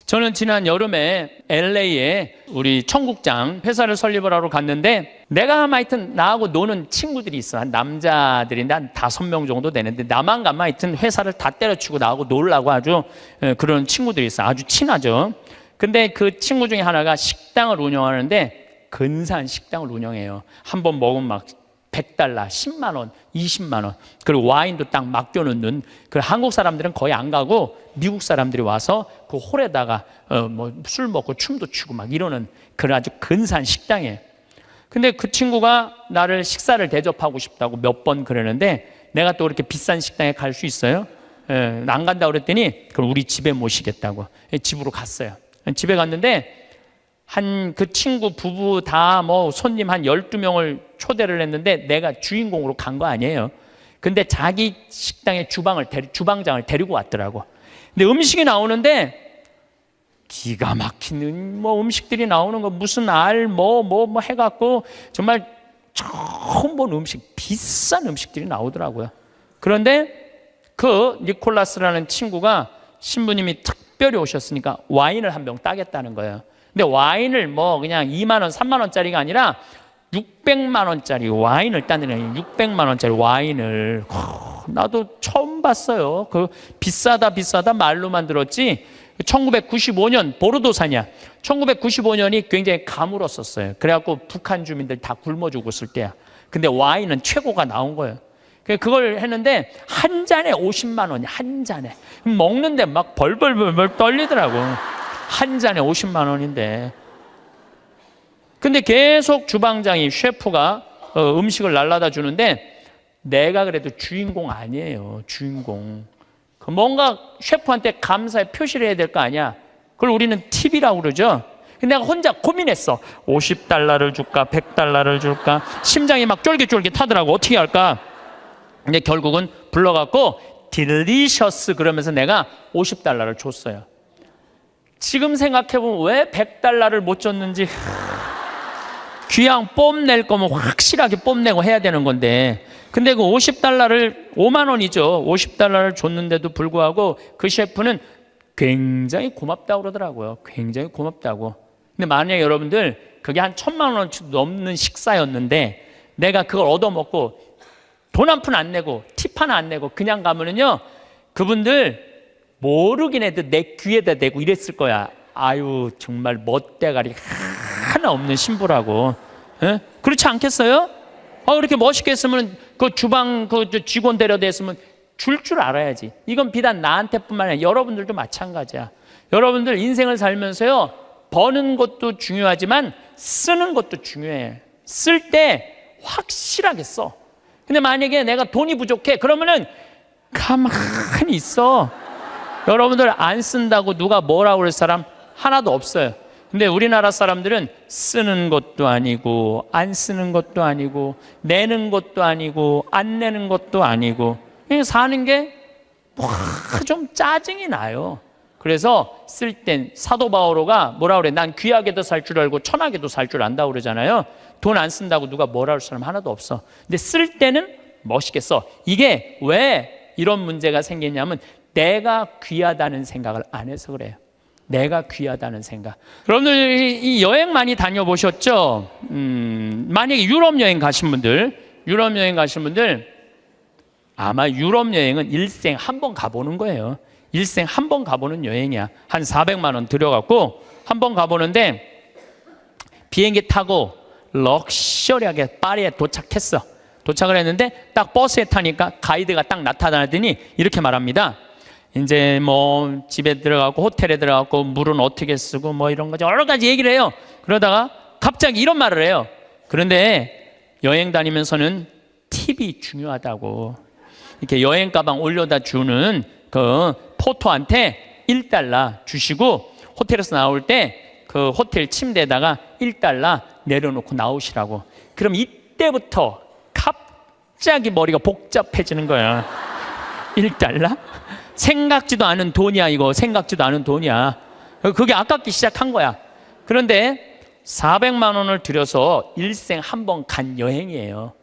저는 지난 여름에 LA에 우리 청국장 회사를 설립을 하러 갔는데, 내가 하여튼 나하고 노는 친구들이 있어. 한 남자들인데 한 5명 정도 되는데, 나만 가면 하여튼 회사를 다 때려치고 나하고 놀라고 아주 그런 친구들이 있어. 아주 친하죠. 근데 그 친구 중에 하나가 식당을 운영하는데, 근사한 식당을 운영해요. 한 번 먹으면 막 $100, 10만 원, 20만 원. 그리고 와인도 딱 맡겨놓는. 그 한국 사람들은 거의 안 가고 미국 사람들이 와서 그 홀에다가 뭐 술 먹고 춤도 추고 막 이러는 그런 아주 근사한 식당이에요. 근데 그 친구가 나를 식사를 대접하고 싶다고 몇 번 그러는데, 내가 또 그렇게 비싼 식당에 갈 수 있어요? 안 간다고 그랬더니 그럼 우리 집에 모시겠다고 집으로 갔어요. 집에 갔는데 그 친구 부부 다 뭐 손님 한 12명을 초대를 했는데, 내가 주인공으로 간 거 아니에요. 근데 자기 식당에 주방장을 데리고 왔더라고. 근데 음식이 나오는데 기가 막히는 뭐 음식들이 나오는 거, 무슨 뭐 해갖고 정말 처음 본 음식, 비싼 음식들이 나오더라고요. 그런데 그 니콜라스라는 친구가 신부님이 특별히 오셨으니까 와인을 한 병 따겠다는 거예요. 근데 와인을 뭐 그냥 2만 원, 3만 원짜리가 아니라 600만 원짜리 와인을 따는, 600만 원짜리 와인을. 나도 처음 봤어요. 그 비싸다 말로만 들었지. 1995년 보르도산이야. 1995년이 굉장히 가물었었어요. 그래갖고 북한 주민들 다 굶어 죽었을 때야. 근데 와인은 최고가 나온 거예요. 그걸 했는데 한 잔에 50만 원이, 한 잔에. 먹는데 막 벌벌 떨리더라고. 한 잔에 50만 원인데. 근데 계속 주방장이, 셰프가 음식을 날라다 주는데, 내가 그래도 주인공 아니에요. 주인공. 뭔가 셰프한테 감사의 표시를 해야 될 거 아니야. 그걸 우리는 팁이라고 그러죠. 근데 내가 혼자 고민했어. $50를 줄까, $100를 줄까. 심장이 막 쫄깃쫄깃 하더라고. 어떻게 할까. 근데 결국은 불러갖고 딜리셔스 그러면서 내가 $50를 줬어요. 지금 생각해보면 왜 $100를 못 줬는지. 귀양 뽐낼 거면 확실하게 뽐내고 해야 되는 건데, 근데 그 $50를, 5만 원이죠. $50를 줬는데도 불구하고 그 셰프는 굉장히 고맙다고 그러더라고요. 굉장히 고맙다고. 근데 만약에 여러분들 그게 한 1,000만 원 넘는 식사였는데, 내가 그걸 얻어먹고 돈 한 푼 안 내고 팁 하나 안 내고 그냥 가면은요, 그분들 모르긴 해도 내 귀에다 대고 이랬을 거야. 아유, 정말 멋대가리 하나 없는 신부라고. 에? 그렇지 않겠어요? 그렇게 멋있게 했으면 그 주방 그 직원 데려다 했으면 줄 알아야지. 이건 비단 나한테뿐만 아니라 여러분들도 마찬가지야. 여러분들 인생을 살면서요, 버는 것도 중요하지만 쓰는 것도 중요해. 쓸 때 확실하게 써. 근데 만약에 내가 돈이 부족해, 그러면은 가만히 있어. 여러분들 안 쓴다고 누가 뭐라고 그럴 사람 하나도 없어요. 근데 우리나라 사람들은 쓰는 것도 아니고 안 쓰는 것도 아니고 내는 것도 아니고 안 내는 것도 아니고, 그냥 사는 게 좀 짜증이 나요. 그래서 쓸 땐 사도 바오로가 뭐라 그래? 난 귀하게도 살 줄 알고 천하게도 살 줄 안다고 그러잖아요. 돈 안 쓴다고 누가 뭐라 할 사람 하나도 없어. 근데 쓸 때는 멋있게 써. 이게 왜 이런 문제가 생기냐면, 내가 귀하다는 생각을 안 해서 그래요. 내가 귀하다는 생각. 여러분들 이 여행 많이 다녀보셨죠? 만약에 유럽 여행 가신 분들 아마 유럽 여행은 일생 한 번 가보는 거예요. 일생 한 번 가보는 여행이야. 한 400만 원 들여갖고 한 번 가보는데, 비행기 타고 럭셔리하게 파리에 도착했어. 도착을 했는데 딱 버스에 타니까 가이드가 딱 나타나더니 이렇게 말합니다. 이제 뭐 집에 들어가고 호텔에 들어가고 물은 어떻게 쓰고 뭐 이런 거죠. 여러 가지 얘기를 해요. 그러다가 갑자기 이런 말을 해요. 그런데 여행 다니면서는 팁이 중요하다고. 이렇게 여행 가방 올려다 주는 그 포토한테 $1 주시고, 호텔에서 나올 때 그 호텔 침대에다가 $1 내려놓고 나오시라고. 그럼 이때부터 갑자기 머리가 복잡해지는 거야. $1? 생각지도 않은 돈이야. 이거 생각지도 않은 돈이야. 그게 아깝기 시작한 거야. 그런데 400만 원을 들여서 일생 한 번 간 여행이에요.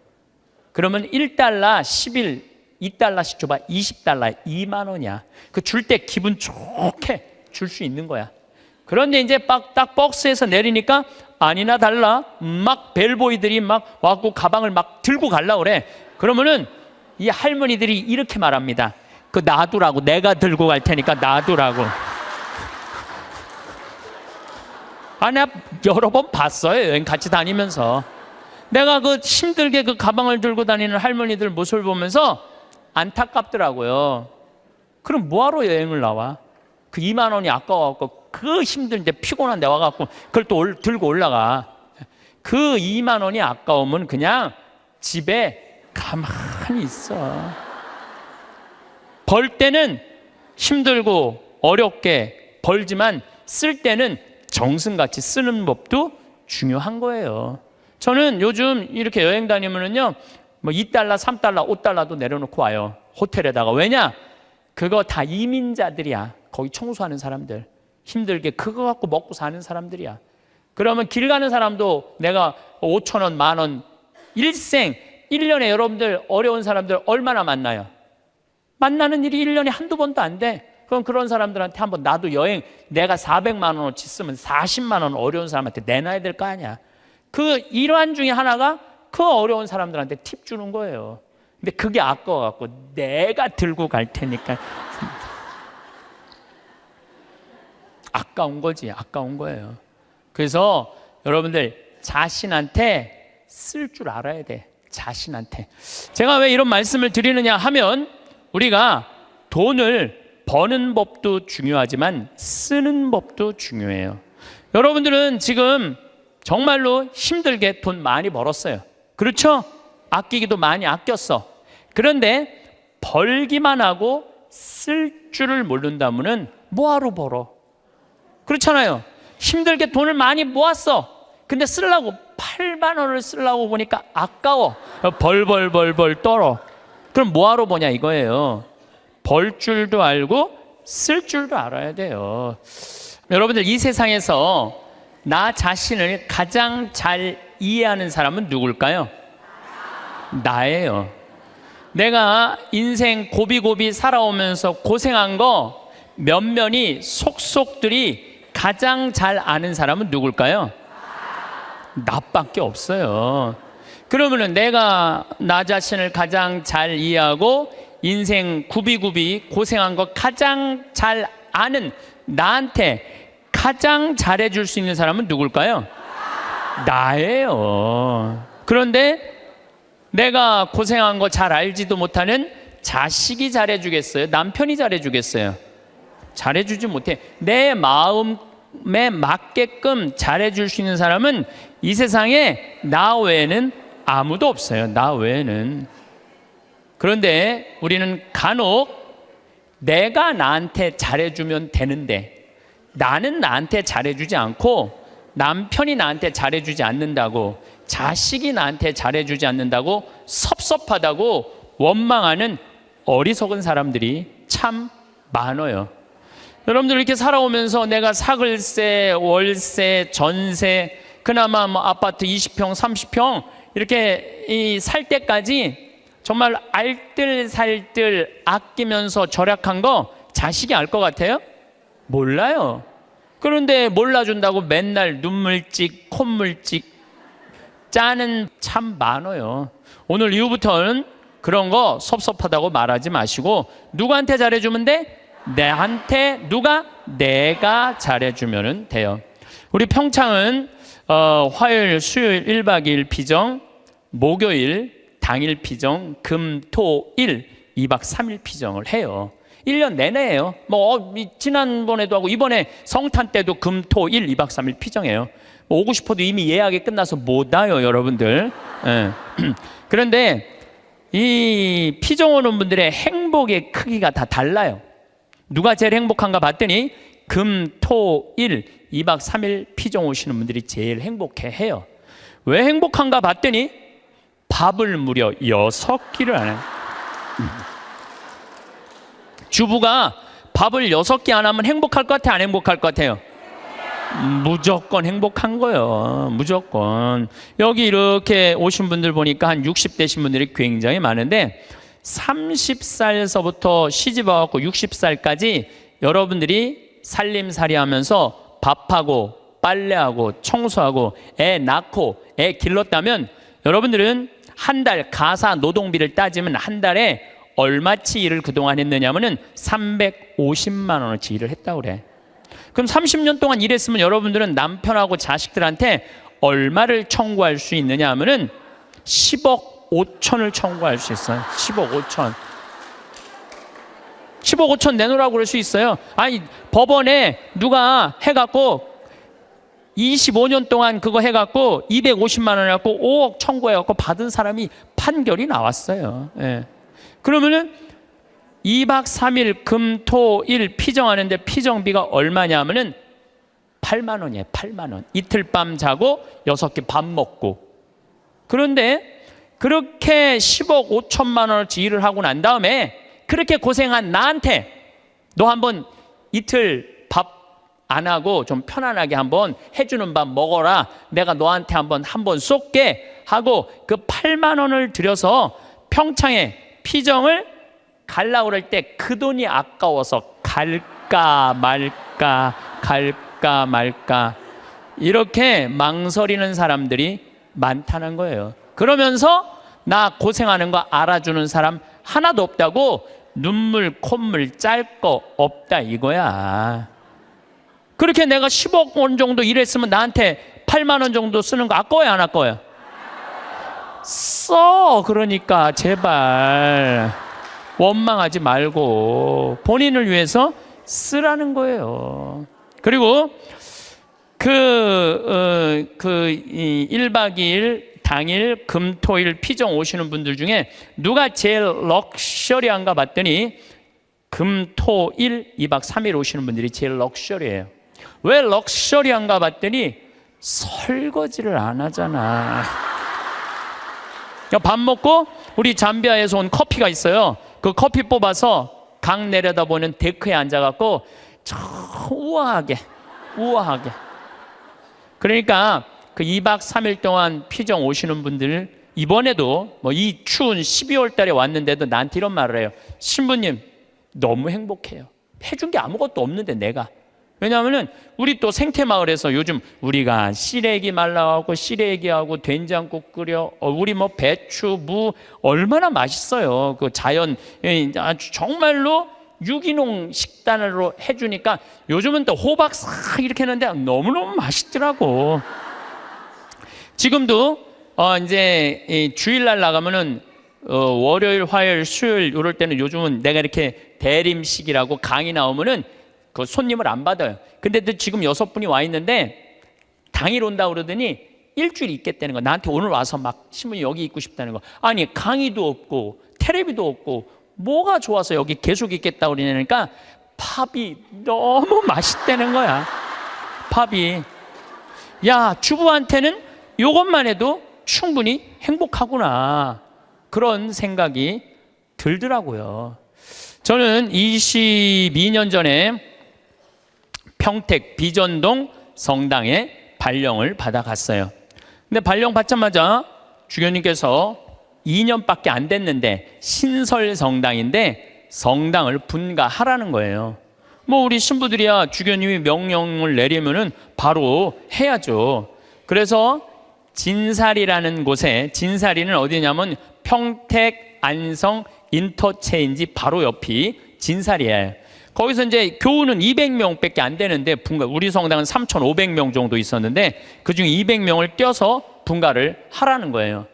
그러면 $1, 10일, $2씩 줘봐. $20, 2만 원이야. 그 줄 때 기분 좋게 줄 수 있는 거야. 그런데 이제 딱 박스에서 내리니까 아니나 달라 막 벨보이들이 막 와갖고 가방을 막 들고 갈라 그래. 그러면은 이 할머니들이 이렇게 말합니다. 그 놔두라고, 내가 들고 갈 테니까 놔두라고. 아, 내가 여러 번 봤어요. 여행 같이 다니면서. 내가 그 힘들게 그 가방을 들고 다니는 할머니들 모습을 보면서 안타깝더라고요. 그럼 뭐하러 여행을 나와? 그 2만 원이 아까워갖고 그 힘든데 피곤한데 와갖고 그걸 또 들고 올라가. 그 2만 원이 아까우면 그냥 집에 가만히 있어. 벌 때는 힘들고 어렵게 벌지만 쓸 때는 정승같이 쓰는 법도 중요한 거예요. 저는 요즘 이렇게 여행 다니면은요, 뭐 2달러, 3달러, 5달러도 내려놓고 와요. 호텔에다가. 왜냐? 그거 다 이민자들이야. 거기 청소하는 사람들. 힘들게 그거 갖고 먹고 사는 사람들이야. 그러면 길 가는 사람도 내가 5천 원, 만 원, 일생, 1년에 여러분들 어려운 사람들 얼마나 만나요? 만나는 일이 1년에 한두 번도 안 돼. 그럼 그런 사람들한테 한번 나도 여행 내가 400만 원어치 쓰면 40만 원 어려운 사람한테 내놔야 될 거 아니야. 그 일환 중에 하나가 그 어려운 사람들한테 팁 주는 거예요. 근데 그게 아까워갖고 내가 들고 갈 테니까 아까운 거지. 아까운 거예요. 그래서 여러분들 자신한테 쓸 줄 알아야 돼. 자신한테. 제가 왜 이런 말씀을 드리느냐 하면 우리가 돈을 버는 법도 중요하지만 쓰는 법도 중요해요. 여러분들은 지금 정말로 힘들게 돈 많이 벌었어요. 그렇죠? 아끼기도 많이 아꼈어. 그런데 벌기만 하고 쓸 줄을 모른다면은 뭐하러 벌어? 그렇잖아요. 힘들게 돈을 많이 모았어. 근데 쓰려고 8만 원을 쓰려고 보니까 아까워. 벌 떨어. 그럼 뭐하러 버냐 이거예요. 벌 줄도 알고 쓸 줄도 알아야 돼요. 여러분들 이 세상에서 나 자신을 가장 잘 이해하는 사람은 누굴까요? 나예요. 내가 인생 고비고비 살아오면서 고생한 거 면면이 속속들이 가장 잘 아는 사람은 누굴까요? 나밖에 없어요. 그러면은 내가 나 자신을 가장 잘 이해하고 인생 구비구비 고생한 거 가장 잘 아는 나한테 가장 잘해줄 수 있는 사람은 누굴까요? 나예요. 그런데 내가 고생한 거 잘 알지도 못하는 자식이 잘해주겠어요? 남편이 잘해주겠어요? 잘해주지 못해. 내 마음에 맞게끔 잘해줄 수 있는 사람은 이 세상에 나 외에는 아무도 없어요. 나 외에는. 그런데 우리는 간혹 내가 나한테 잘해주면 되는데 나는 나한테 잘해주지 않고 남편이 나한테 잘해주지 않는다고 자식이 나한테 잘해주지 않는다고 섭섭하다고 원망하는 어리석은 사람들이 참 많아요. 여러분들 이렇게 살아오면서 내가 사글세, 월세, 전세, 그나마 뭐 아파트 20평, 30평 이렇게 살 때까지 정말 알뜰살뜰 아끼면서 절약한 거 자식이 알 것 같아요? 몰라요. 그런데 몰라준다고 맨날 눈물찍, 콧물찍 짜는 참 많아요. 오늘 이후부터는 그런 거 섭섭하다고 말하지 마시고 누구한테 잘해주면 돼? 내한테 누가? 내가 잘해주면 돼요. 우리 평창은 화요일, 수요일 1박 2일 피정, 목요일 당일 피정, 금, 토, 일 2박 3일 피정을 해요. 1년 내내 해요. 지난번에도 하고 이번에 성탄 때도 금, 토, 일 2박 3일 피정해요. 오고 싶어도 이미 예약이 끝나서 못 와요, 여러분들. 네. 그런데 이 피정 오는 분들의 행복의 크기가 다 달라요. 누가 제일 행복한가 봤더니 금, 토, 일 2박 3일 피정 오시는 분들이 제일 행복해 해요. 왜 행복한가 봤더니 밥을 무려 6끼를 안 해요. 주부가 밥을 6끼 안 하면 행복할 것 같아, 안 행복할 것 같아요? 무조건 행복한 거예요. 무조건. 여기 이렇게 오신 분들 보니까 한 60대신 분들이 굉장히 많은데 30살서부터 시집 와갖고 60살까지 여러분들이 살림살이 하면서 밥하고 빨래하고 청소하고 애 낳고 애 길렀다면 여러분들은 한 달 가사 노동비를 따지면 한 달에 얼마치 일을 그동안 했느냐면은 350만 원어치 일을 했다고 그래. 그럼 30년 동안 일했으면 여러분들은 남편하고 자식들한테 얼마를 청구할 수 있느냐 하면은 10억 5천을 청구할 수 있어요. 10억 5천. 10억 5천 내놓으라고 그럴 수 있어요. 아니, 법원에 누가 해갖고 25년 동안 그거 해갖고 250만 원 해갖고 5억 청구해갖고 받은 사람이 판결이 나왔어요. 예. 그러면은 2박 3일 금, 토, 일 피정하는데 피정비가 얼마냐 하면은 8만 원이에요. 8만 원. 이틀 밤 자고 6끼 밥 먹고. 그런데 그렇게 10억 5천만 원어치 일을 하고 난 다음에 그렇게 고생한 나한테 너 한번 이틀 밥 안 하고 좀 편안하게 한번 해주는 밥 먹어라. 내가 너한테 한번 쏠게 하고 그 8만 원을 들여서 평창에 피정을 갈라 그럴 때 그 돈이 아까워서 갈까 말까 이렇게 망설이는 사람들이 많다는 거예요. 그러면서 나 고생하는 거 알아주는 사람 하나도 없다고 눈물 콧물 짤 거 없다 이거야. 그렇게 내가 10억 원 정도 일했으면 나한테 8만 원 정도 쓰는 거 아까워요 안 아까워요? 써. 그러니까 제발 원망하지 말고 본인을 위해서 쓰라는 거예요. 그리고 그 1박 2일 당일 금토일 피정 오시는 분들 중에 누가 제일 럭셔리한가 봤더니 금토일 2박 3일 오시는 분들이 제일 럭셔리해요. 왜 럭셔리한가 봤더니 설거지를 안 하잖아. 밥 먹고 우리 잠비아에서 온 커피가 있어요. 그 커피 뽑아서 강 내려다보는 데크에 앉아갖고 저 우아하게 그러니까 그 2박 3일 동안 피정 오시는 분들 이번에도 뭐 이 추운 12월 달에 왔는데도 나한테 이런 말을 해요. 신부님 너무 행복해요. 해준 게 아무것도 없는데 내가. 왜냐하면은 우리 또 생태마을에서 요즘 우리가 시래기 말라하고 시래기하고 된장국 끓여 우리 뭐 배추 무 얼마나 맛있어요. 그 자연 아주 정말로 유기농 식단으로 해주니까 요즘은 또 호박 싹 이렇게 했는데 너무너무 맛있더라고. 지금도 이제 주일날 나가면은 월요일, 화요일, 수요일 이럴 때는 요즘은 내가 이렇게 대림식이라고 강의 나오면은 그 손님을 안 받아요. 근데 지금 6분이 와 있는데 당일 온다 그러더니 일주일 있겠다는 거. 나한테 오늘 와서 막 신부님 여기 있고 싶다는 거. 아니 강의도 없고 텔레비도 없고 뭐가 좋아서 여기 계속 있겠다 그러니까 팝이 너무 맛있다는 거야. 팝이. 야, 주부한테는 이것만 해도 충분히 행복하구나. 그런 생각이 들더라고요. 저는 22년 전에 평택 비전동 성당에 발령을 받아갔어요. 근데 발령 받자마자 주교님께서 2년밖에 안 됐는데 신설 성당인데 성당을 분가하라는 거예요. 뭐 우리 신부들이야 주교님이 명령을 내리면은 바로 해야죠. 그래서 진사리라는 곳에, 진사리는 어디냐면 평택 안성 인터체인지 바로 옆이 진사리예요. 거기서 이제 교우는 200명밖에 안 되는데 분가, 우리 성당은 3,500명 정도 있었는데 그중에 200명을 떼어서 분가를 하라는 거예요.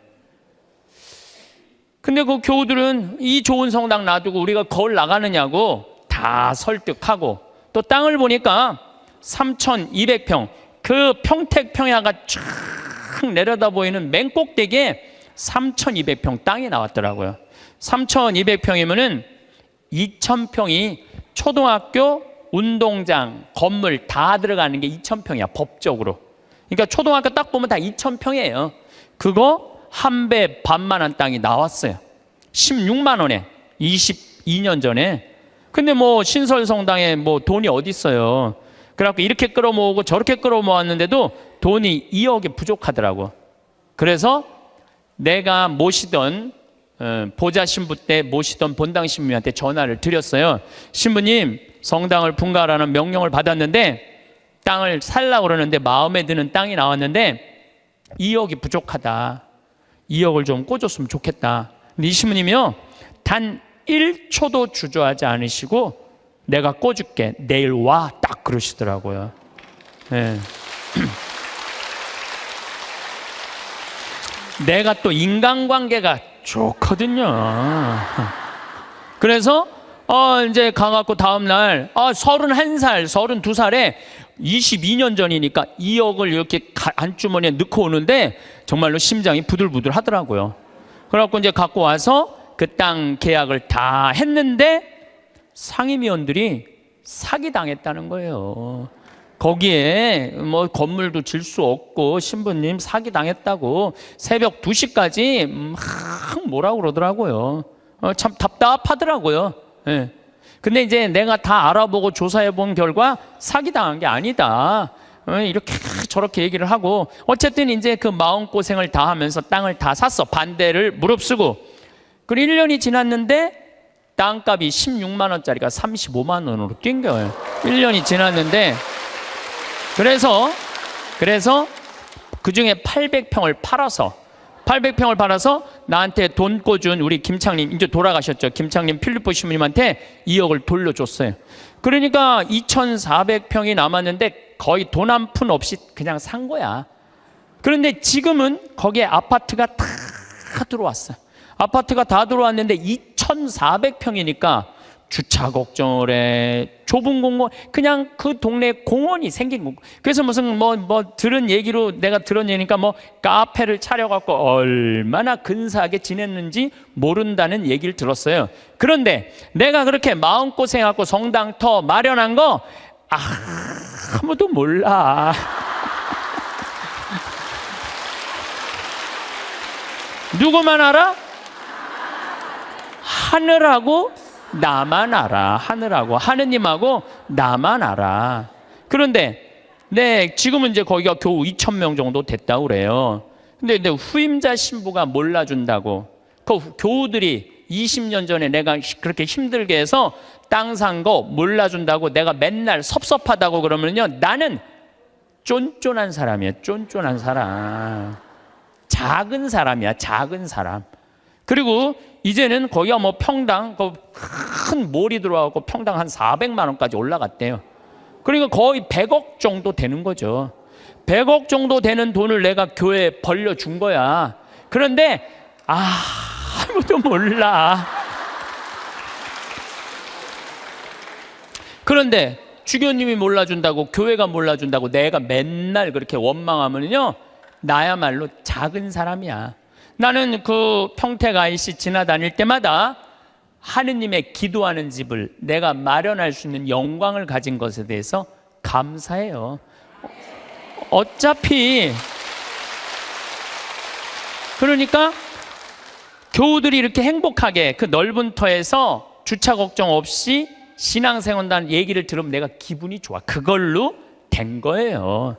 근데 그 교우들은 이 좋은 성당 놔두고 우리가 거울 나가느냐고 다 설득하고, 또 땅을 보니까 3,200평, 그 평택 평야가 쫙 내려다 보이는 맨 꼭대기에 3,200평 땅이 나왔더라고요. 3,200평이면은 2,000평이 초등학교, 운동장, 건물 다 들어가는 게 2,000평이야 법적으로. 그러니까 초등학교 딱 보면 다 2,000평이에요. 그거 한 배 반만한 땅이 나왔어요. 16만 원에 22년 전에. 근데 뭐 신설성당에 뭐 돈이 어디 있어요. 그래갖고 이렇게 끌어모으고 저렇게 끌어모았는데도 돈이 2억이 부족하더라고. 그래서 내가 모시던 보좌 신부 때 모시던 본당 신부님한테 전화를 드렸어요. 신부님, 성당을 분가하라는 명령을 받았는데 땅을 살려고 그러는데 마음에 드는 땅이 나왔는데 2억이 부족하다. 2억을 좀 꿔줬으면 좋겠다. 근데 이 시부님이요, 단 1초도 주저하지 않으시고 내가 꿔줄게, 내일 와, 딱 그러시더라고요. 네. 내가 또 인간관계가 좋거든요. 그래서 이제 가갖고 다음날 31살, 32살에 22년 전이니까 2억을 이렇게 안주머니에 넣고 오는데 정말로 심장이 부들부들 하더라고요. 그래갖고 이제 갖고 와서 그 땅 계약을 다 했는데 상임위원들이 사기당했다는 거예요. 거기에 뭐 건물도 질 수 없고 신부님 사기당했다고 새벽 2시까지 막 뭐라고 그러더라고요. 참 답답하더라고요. 예. 근데 이제 내가 다 알아보고 조사해 본 결과 사기당한 게 아니다. 이렇게 저렇게 얘기를 하고 어쨌든 이제 그 마음고생을 다 하면서 땅을 다 샀어. 반대를 무릅쓰고. 그리고 1년이 지났는데 땅값이 16만 원짜리가 35만 원으로 뛴 거예요. 1년이 지났는데 그래서 그중에 800평을 팔아서 나한테 돈 꿔준 우리 김창림, 이제 돌아가셨죠. 김창림 필리포 시부님한테 2억을 돌려줬어요. 그러니까 2,400평이 남았는데 거의 돈 한 푼 없이 그냥 산 거야. 그런데 지금은 거기에 아파트가 다 들어왔어요. 아파트가 다 들어왔는데 2,400평이니까 주차 걱정을 해. 좁은 공원, 그냥 그 동네에 공원이 생긴 거. 그래서 무슨 들은 얘기로 내가 들은 얘기니까 카페를 차려갖고 얼마나 근사하게 지냈는지 모른다는 얘기를 들었어요. 그런데 내가 그렇게 마음고생하고 성당터 마련한 거 아무도 몰라. 누구만 알아? 하늘하고 나만 알아. 하늘하고 하느님하고 나만 알아. 그런데 지금은 이제 거기가 겨우 2,000명 정도 됐다고 그래요. 근데 후임자 신부가 몰라준다고 그 교우들이 20년 전에 내가 그렇게 힘들게 해서 땅 산 거 몰라준다고 내가 맨날 섭섭하다고 그러면요, 나는 쫀쫀한 사람이야. 쫀쫀한 사람. 작은 사람이야. 작은 사람. 그리고 이제는 거기가 평당 큰 몰이 들어와서 평당 한 400만 원까지 올라갔대요. 그러니까 거의 100억 정도 되는 거죠. 100억 정도 되는 돈을 내가 교회에 벌려준 거야. 그런데 아무도 몰라. 그런데 주교님이 몰라준다고, 교회가 몰라준다고 내가 맨날 그렇게 원망하면요, 나야말로 작은 사람이야. 나는 그 평택 IC 지나다닐 때마다 하느님의 기도하는 집을 내가 마련할 수 있는 영광을 가진 것에 대해서 감사해요. 어차피 그러니까 교우들이 이렇게 행복하게 그 넓은 터에서 주차 걱정 없이 신앙생활한다는 얘기를 들으면 내가 기분이 좋아. 그걸로 된 거예요.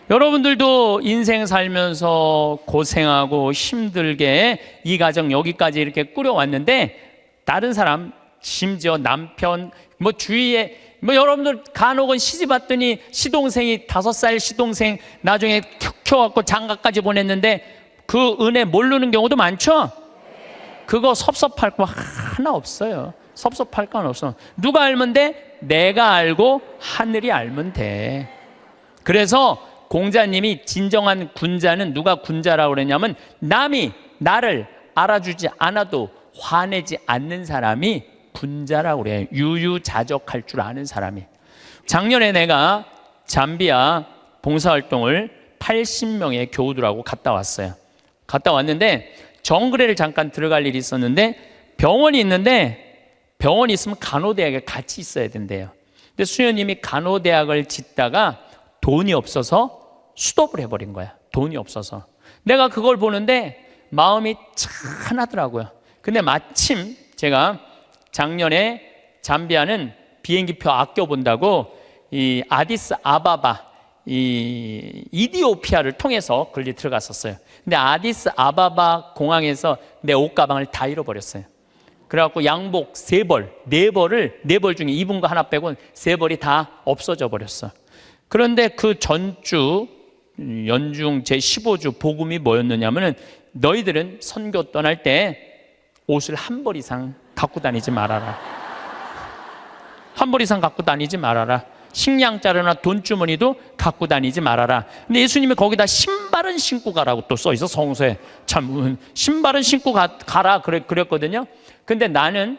여러분들도 인생 살면서 고생하고 힘들게 이 가정 여기까지 이렇게 꾸려왔는데 다른 사람, 심지어 남편, 주위에 여러분들 간혹은 시집 왔더니 시동생이 5살 시동생 나중에 키워갖고 장가까지 보냈는데 그 은혜 모르는 경우도 많죠? 그거 섭섭할 거 하나 없어요. 섭섭할 건 없어. 누가 알면 돼? 내가 알고 하늘이 알면 돼. 그래서 공자님이 진정한 군자는 누가 군자라고 그랬냐면 남이 나를 알아주지 않아도 화내지 않는 사람이 군자라고 그래요. 유유자적할 줄 아는 사람이. 작년에 내가 잠비아 봉사활동을 80명의 교우들하고 갔다 왔어요. 갔다 왔는데 정글에를 잠깐 들어갈 일이 있었는데 병원이 있는데 병원이 있으면 간호대학에 같이 있어야 된대요. 근데 수녀님이 간호대학을 짓다가 돈이 없어서 수도를 해버린 거야. 돈이 없어서. 내가 그걸 보는데 마음이 찬하더라고요. 근데 마침 제가 작년에 잠비아는 비행기표 아껴본다고 이 아디스 아바바, 이 이디오피아를 통해서 걸리 들어갔었어요. 근데 아디스 아바바 공항에서 내 옷가방을 다 잃어버렸어요. 그래갖고 양복 3벌, 4벌 중에 입은 거 하나 빼고 3벌이 다 없어져 버렸어. 그런데 그 전주 연중 제15주 복음이 뭐였느냐면은 너희들은 선교 떠날 때 옷을 한 벌 이상 갖고 다니지 말아라. 한 벌 이상 갖고 다니지 말아라. 식량 자루나 돈주머니도 갖고 다니지 말아라. 근데 예수님이 거기다 신발은 신고 가라고 또 써 있어. 성서에 참 신발은 신고 가라 그랬거든요. 근데 나는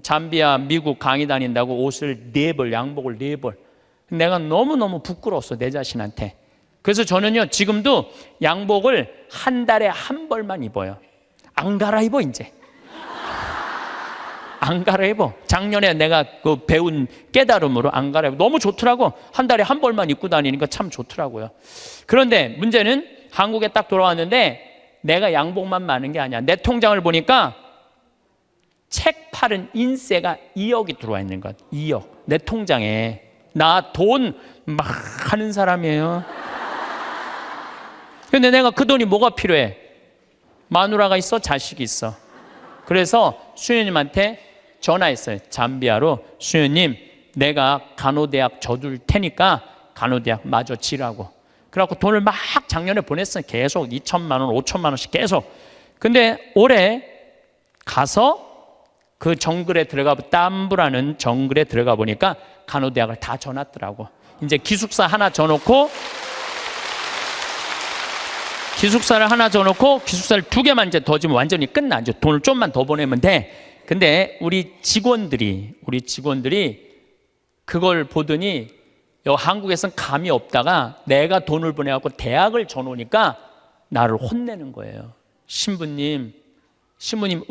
잠비아 미국 강의 다닌다고 옷을 4벌, 양복을 4벌. 내가 너무너무 부끄러웠어, 내 자신한테. 그래서 저는요 지금도 양복을 한 달에 한 벌만 입어요. 안 갈아입어. 이제 안 갈아입어. 작년에 내가 그 배운 깨달음으로 안 갈아입어. 너무 좋더라고. 한 달에 한 벌만 입고 다니니까 참 좋더라고요. 그런데 문제는 한국에 딱 돌아왔는데 내가 양복만 많은 게 아니야. 내 통장을 보니까 책 팔은 인세가 2억이 들어와 있는 것. 2억. 내 통장에. 나 돈 막 하는 사람이에요. 근데 내가 그 돈이 뭐가 필요해? 마누라가 있어? 자식이 있어. 그래서 수녀님한테 전화했어요. 잠비아로. 수녀님, 내가 간호대학 져둘 테니까 간호대학 마저 지라고. 그래갖고 돈을 막 작년에 보냈어요. 계속 2천만 원, 5천만 원씩 계속. 근데 올해 가서 그 정글에 들어가, 땀부라는 정글에 들어가 보니까 간호대학을 다 져놨더라고. 이제 기숙사 하나 져놓고, 기숙사를 2개만 이제 더 지면 완전히 끝나. 이제 돈을 좀만 더 보내면 돼. 근데 우리 직원들이 그걸 보더니 한국에선 감이 없다가 내가 돈을 보내갖고 대학을 져놓으니까 나를 혼내는 거예요. 신부님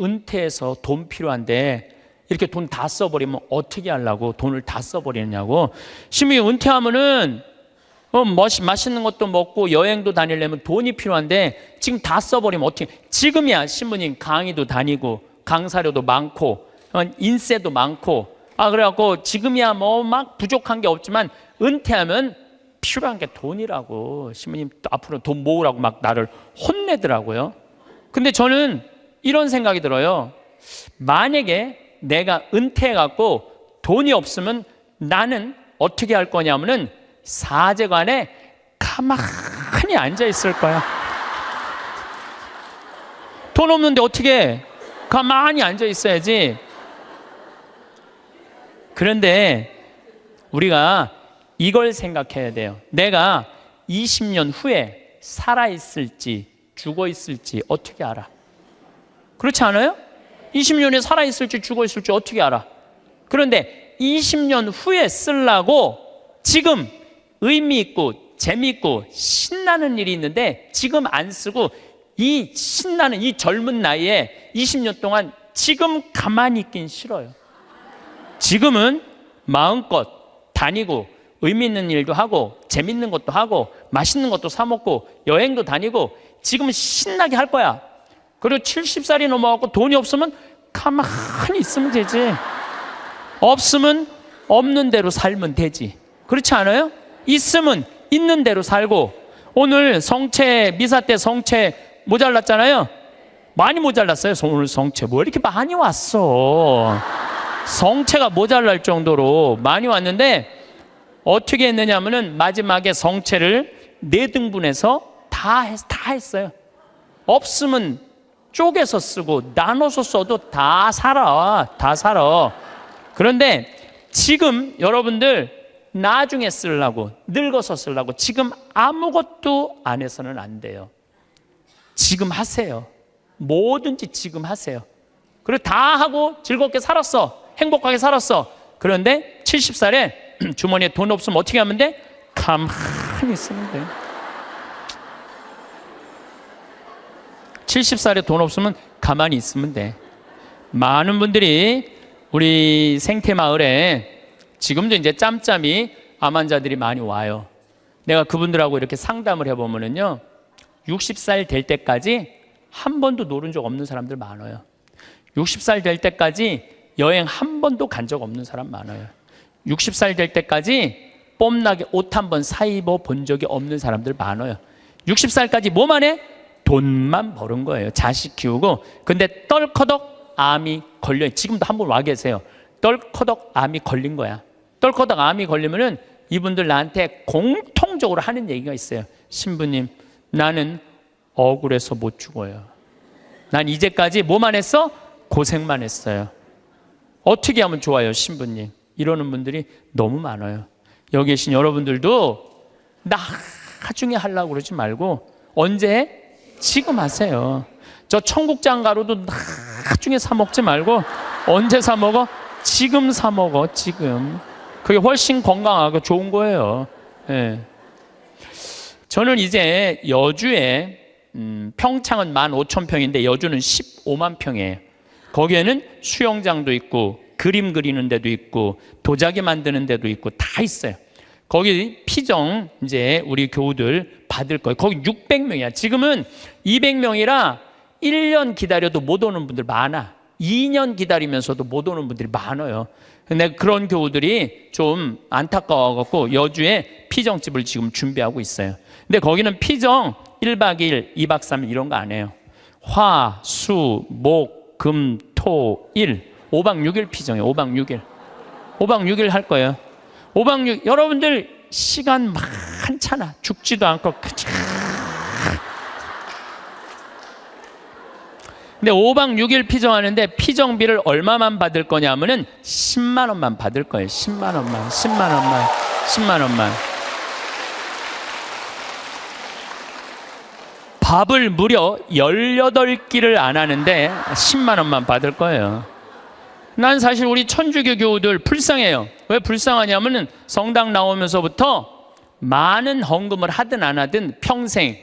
은퇴해서 돈 필요한데 이렇게 돈 다 써버리면 어떻게 하려고 돈을 다 써버리느냐고. 신부님 은퇴하면은 맛있는 것도 먹고 여행도 다니려면 돈이 필요한데 지금 다 써버리면 어떻게. 지금이야 신부님 강의도 다니고 강사료도 많고 인세도 많고 그래갖고 지금이야 뭐 막 부족한 게 없지만 은퇴하면 필요한 게 돈이라고. 신부님 앞으로 돈 모으라고 막 나를 혼내더라고요. 근데 저는 이런 생각이 들어요. 만약에 내가 은퇴해갖고 돈이 없으면 나는 어떻게 할 거냐면은 사제관에 가만히 앉아 있을 거야. 돈 없는데 어떻게 해? 가만히 앉아 있어야지. 그런데 우리가 이걸 생각해야 돼요. 내가 20년 후에 살아있을지 죽어있을지 어떻게 알아? 그렇지 않아요? 20년에 살아있을지 죽어있을지 어떻게 알아? 그런데 20년 후에 쓰려고 지금 의미 있고 재미있고 신나는 일이 있는데 지금 안 쓰고 이 신나는 이 젊은 나이에 20년 동안 지금 가만히 있긴 싫어요. 지금은 마음껏 다니고 의미 있는 일도 하고 재밌는 것도 하고 맛있는 것도 사 먹고 여행도 다니고 지금은 신나게 할 거야. 그리고 70살이 넘어가고 돈이 없으면 가만히 있으면 되지. 없으면 없는 대로 살면 되지. 그렇지 않아요? 있으면 있는 대로 살고. 오늘 성채 미사 때 성채 모자랐잖아요. 많이 모자랐어요. 오늘 성채 뭐 이렇게 많이 왔어. 성채가 모자랄 정도로 많이 왔는데 어떻게 했느냐 하면은 마지막에 성채를 4등분해서 다 했어요. 없으면 쪼개서 쓰고 나눠서 써도 다 살아. 그런데 지금 여러분들 나중에 쓰려고 늙어서 쓰려고 지금 아무것도 안 해서는 안 돼요. 지금 하세요. 뭐든지 지금 하세요. 그리고 다 하고 즐겁게 살았어. 행복하게 살았어. 그런데 70살에 주머니에 돈 없으면 어떻게 하면 돼? 가만히 있으면 돼. 70살에 돈 없으면 가만히 있으면 돼. 많은 분들이 우리 생태마을에 지금도 이제 짬짬이 암 환자들이 많이 와요. 내가 그분들하고 이렇게 상담을 해보면은요, 60살 될 때까지 한 번도 노른 적 없는 사람들 많아요. 60살 될 때까지 여행 한 번도 간 적 없는 사람 많아요. 60살 될 때까지 뽐나게 옷 한 번 사 입어 본 적이 없는 사람들 많아요. 60살까지 뭐만 해? 돈만 버는 거예요. 자식 키우고. 근데 떨커덕 암이 걸려요. 지금도 한 번 와 계세요. 떨커덕 암이 걸린 거야. 떨커덕 암이 걸리면은 이분들 나한테 공통적으로 하는 얘기가 있어요. 신부님, 나는 억울해서 못 죽어요. 난 이제까지 뭐만 했어? 고생만 했어요. 어떻게 하면 좋아요, 신부님? 이러는 분들이 너무 많아요. 여기 계신 여러분들도 나중에 하려고 그러지 말고 언제? 지금 하세요. 저 청국장 가루도 나중에 사 먹지 말고 언제 사 먹어? 지금 사 먹어. 지금. 그게 훨씬 건강하고 좋은 거예요. 네. 저는 이제 여주에 평창은 15,000평인데 여주는 15만 평이에요. 거기에는 수영장도 있고 그림 그리는 데도 있고 도자기 만드는 데도 있고 다 있어요. 거기 피정 이제 우리 교우들 받을 거예요. 거기 600명이야. 지금은 200명이라 1년 기다려도 못 오는 분들 많아. 2년 기다리면서도 못 오는 분들이 많아요. 근데 그런 교우들이 좀 안타까워갖고 여주에 피정집을 지금 준비하고 있어요. 근데 거기는 피정 1박 2일, 2박 3일 이런 거 안 해요. 화, 수, 목, 금, 토, 일 5박 6일 피정이에요. 5박 6일 5박 6일 할 거예요. 5박 6일 여러분들 시간 많잖아. 죽지도 않고. 근데 5박 6일 피정하는데 피정비를 얼마만 받을 거냐면은 10만 원만 받을 거예요. 10만 원만. 10만 원만. 10만 원만. 밥을 무려 18끼를 안 하는데 10만 원만 받을 거예요. 난 사실 우리 천주교 교우들 불쌍해요. 왜 불쌍하냐면은 성당 나오면서부터 많은 헌금을 하든 안 하든 평생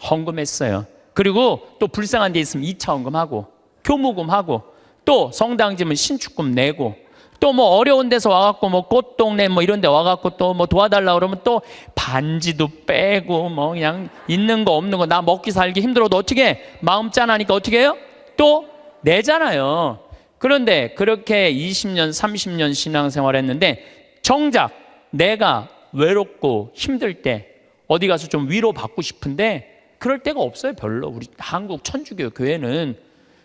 헌금했어요. 그리고 또 불쌍한 데 있으면 2차 헌금하고 교무금하고 또 성당 지면 신축금 내고 또 뭐 어려운 데서 와갖고 뭐 꽃동네 뭐 이런 데 와갖고 또 뭐 도와달라 그러면 또 반지도 빼고 뭐 그냥 있는 거 없는 거 나 먹기 살기 힘들어도 어떻게 해? 마음 짠하니까 어떻게 해요? 또 내잖아요. 그런데 그렇게 20년 30년 신앙생활 했는데 정작 내가 외롭고 힘들 때 어디 가서 좀 위로받고 싶은데 그럴 데가 없어요. 별로. 우리 한국 천주교 교회는.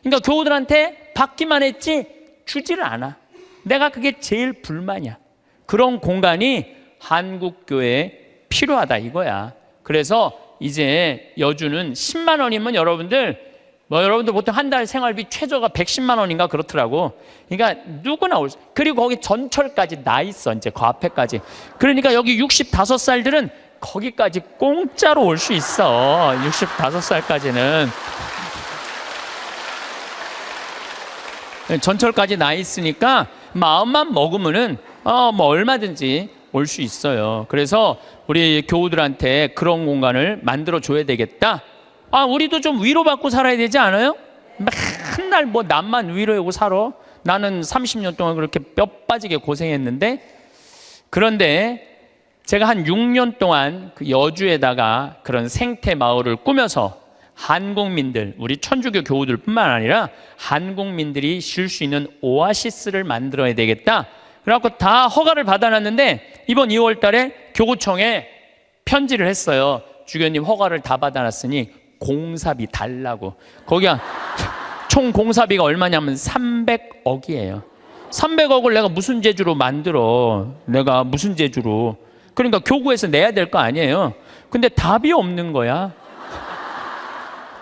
그러니까 교우들한테 받기만 했지 주지를 않아. 내가 그게 제일 불만이야. 그런 공간이 한국 교회에 필요하다 이거야. 그래서 이제 여주는 10만 원이면 여러분들 보통 한 달 생활비 최저가 110만 원인가 그렇더라고. 그러니까 누구나 올 수. 그리고 거기 전철까지 나 있어. 이제 그 앞에까지. 그러니까 여기 65살들은 거기까지 공짜로 올 수 있어. 65살까지는. 전철까지 나 있으니까 마음만 먹으면은 뭐 얼마든지 올 수 있어요. 그래서 우리 교우들한테 그런 공간을 만들어 줘야 되겠다. 우리도 좀 위로받고 살아야 되지 않아요? 맨날 뭐 남만 위로하고 살아. 나는 30년 동안 그렇게 뼈 빠지게 고생했는데. 그런데 제가 한 6년 동안 그 여주에다가 그런 생태 마을을 꾸며서 한국민들, 우리 천주교 교우들뿐만 아니라 한국민들이 쉴 수 있는 오아시스를 만들어야 되겠다. 그래갖고 다 허가를 받아놨는데 이번 2월 달에 교구청에 편지를 했어요. 주교님 허가를 다 받아놨으니 공사비 달라고. 거기가 총 공사비가 얼마냐면 300억이에요. 300억을 내가 무슨 재주로 만들어. 내가 무슨 재주로. 그러니까 교구에서 내야 될 거 아니에요. 근데 답이 없는 거야.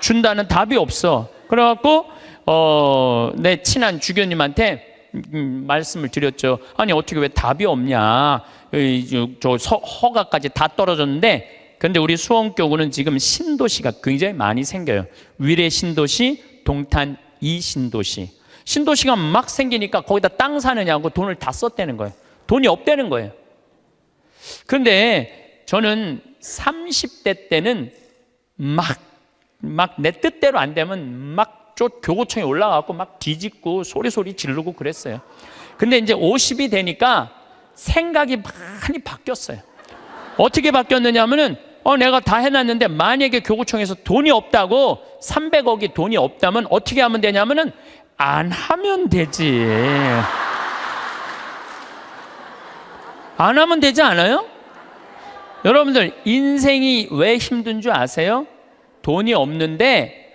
준다는 답이 없어. 그래갖고 내 친한 주교님한테 말씀을 드렸죠. 아니 어떻게 왜 답이 없냐. 허가까지 다 떨어졌는데 근데 우리 수원교구는 지금 신도시가 굉장히 많이 생겨요. 위례 신도시, 동탄 2신도시. 신도시가 막 생기니까 거기다 땅 사느냐고 돈을 다 썼다는 거예요. 돈이 없다는 거예요. 그런데 저는 30대 때는 막 내 뜻대로 안 되면 막 교구청에 올라가고 막 뒤집고 소리 지르고 그랬어요. 근데 이제 50이 되니까 생각이 많이 바뀌었어요. 어떻게 바뀌었느냐 하면은 내가 다 해놨는데 만약에 교구청에서 돈이 없다고 300억이 돈이 없다면 어떻게 하면 되냐면은 안 하면 되지. 안 하면 되지 않아요? 여러분들 인생이 왜 힘든 줄 아세요? 돈이 없는데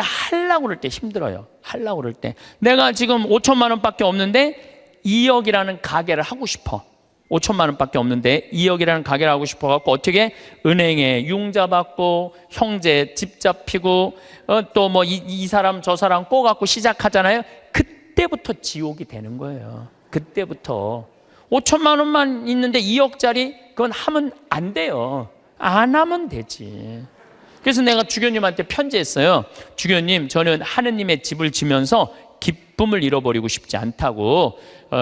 하려고 그럴 때 힘들어요. 하려고 그럴 때. 내가 지금 5천만 원밖에 없는데 2억이라는 가게를 하고 싶어. 5천만 원밖에 없는데 2억이라는 가게를 하고 싶어갖고 어떻게 은행에 융자 받고 형제 집 잡히고 또 뭐 이 사람 저 사람 꼬갖고 시작하잖아요. 그때부터 지옥이 되는 거예요. 그때부터 5천만 원만 있는데 2억짜리 그건 하면 안 돼요. 안 하면 되지. 그래서 내가 주교님한테 편지했어요. 주교님, 저는 하느님의 집을 지면서 기쁨을 잃어버리고 싶지 않다고.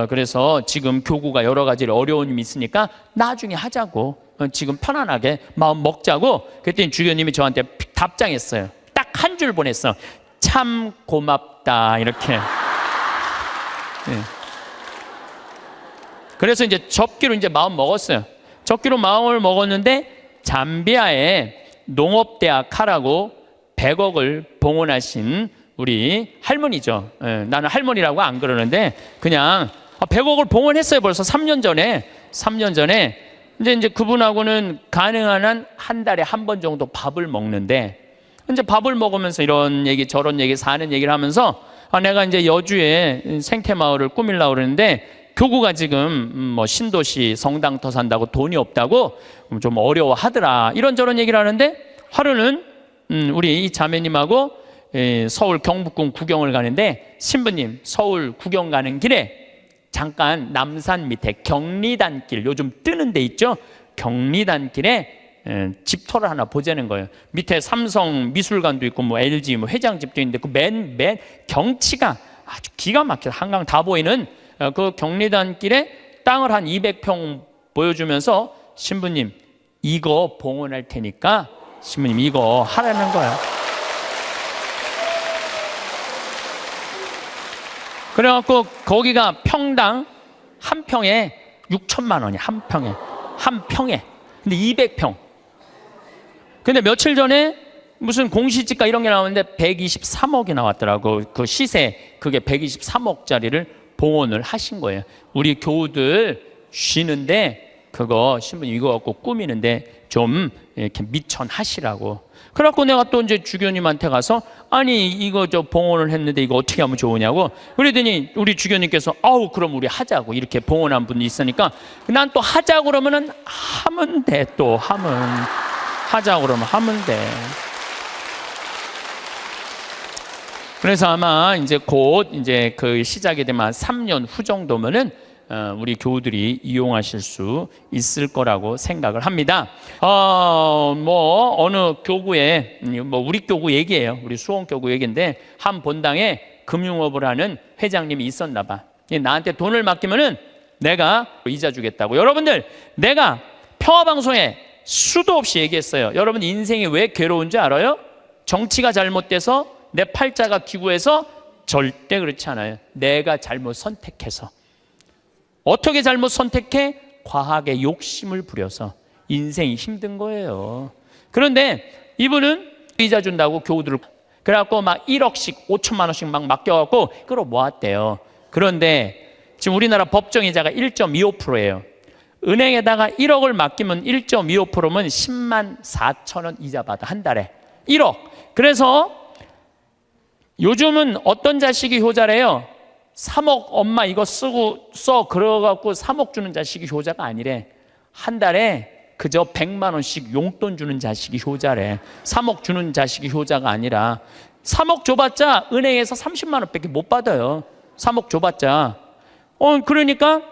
그래서 지금 교구가 여러 가지 어려움이 있으니까 나중에 하자고. 지금 편안하게 마음 먹자고. 그랬더니 주교님이 저한테 답장했어요. 딱 한 줄 보냈어. 참 고맙다. 이렇게. 네. 그래서 이제 접기로 이제 마음 먹었어요. 접기로 마음을 먹었는데 잠비아에 농업대학 하라고 100억을 봉헌하신 우리 할머니죠. 나는 할머니라고 안 그러는데 그냥 100억을 봉헌했어요. 벌써 3년 전에. 3년 전에 이제 그분하고는 가능한 한 한 달에 한 번 정도 밥을 먹는데 이제 밥을 먹으면서 이런 얘기 저런 얘기 사는 얘기를 하면서 내가 이제 여주에 생태마을을 꾸밀려고 그러는데 교구가 지금 뭐 신도시 성당터 산다고 돈이 없다고 좀 어려워하더라. 이런저런 얘기를 하는데 하루는 우리 이 자매님하고 서울 경복궁 구경을 가는데 신부님 서울 구경 가는 길에 잠깐 남산 밑에 경리단길 요즘 뜨는 데 있죠. 경리단길에 집터를 하나 보자는 거예요. 밑에 삼성 미술관도 있고 뭐 LG 뭐 회장집도 있는데 그 맨 경치가 아주 기가 막혀 한강 다 보이는 그 경리단길에 땅을 한 200평 보여주면서 신부님 이거 봉헌할 테니까 신부님 이거 하라는 거예요. 그래갖고 거기가 평당 한 평에 6천만 원이야. 한 평에 근데 200평. 근데 며칠 전에 무슨 공시지가 이런 게 나오는데 123억이 나왔더라고. 그 시세 그게 123억짜리를 봉헌을 하신 거예요. 우리 교우들 쉬는데 그거 신부님 이거 갖고 꾸미는데 좀 이렇게 미천하시라고. 그래갖고 내가 또 이제 주교님한테 가서 아니 이거 저 봉헌을 했는데 이거 어떻게 하면 좋으냐고. 그러더니 우리 주교님께서 아우 그럼 우리 하자고 이렇게 봉헌한 분이 있으니까 난 또 하자고 그러면은 하면 돼. 또 하자고 그러면 하면 돼. 그래서 아마 이제 곧 이제 그 시작이 되면 3년 후 정도면은 우리 교우들이 이용하실 수 있을 거라고 생각을 합니다. 뭐 어느 교구에 뭐 우리 교구 얘기예요. 우리 수원교구 얘기인데 한 본당에 금융업을 하는 회장님이 있었나 봐. 나한테 돈을 맡기면은 내가 이자 주겠다고. 여러분들 내가 평화방송에 수도 없이 얘기했어요. 여러분 인생이 왜 괴로운지 알아요? 정치가 잘못돼서 내 팔자가 기구해서 절대 그렇지 않아요. 내가 잘못 선택해서. 어떻게 잘못 선택해? 과하게 욕심을 부려서 인생이 힘든 거예요. 그런데 이분은 이자 준다고 교우들을 그래갖고 막 1억씩 5천만 원씩 막 맡겨갖고 끌어모았대요. 그런데 지금 우리나라 법정이자가 1.25%예요. 은행에다가 1억을 맡기면 1.25%면 10만 4천 원 이자 받아 한 달에 1억. 그래서 요즘은 어떤 자식이 효자래요? 3억 엄마 이거 써 그러갖고 3억 주는 자식이 효자가 아니래. 한 달에 그저 100만 원씩 용돈 주는 자식이 효자래. 3억 주는 자식이 효자가 아니라 3억 줘봤자 은행에서 30만 원밖에 못 받아요. 3억 줘봤자. 그러니까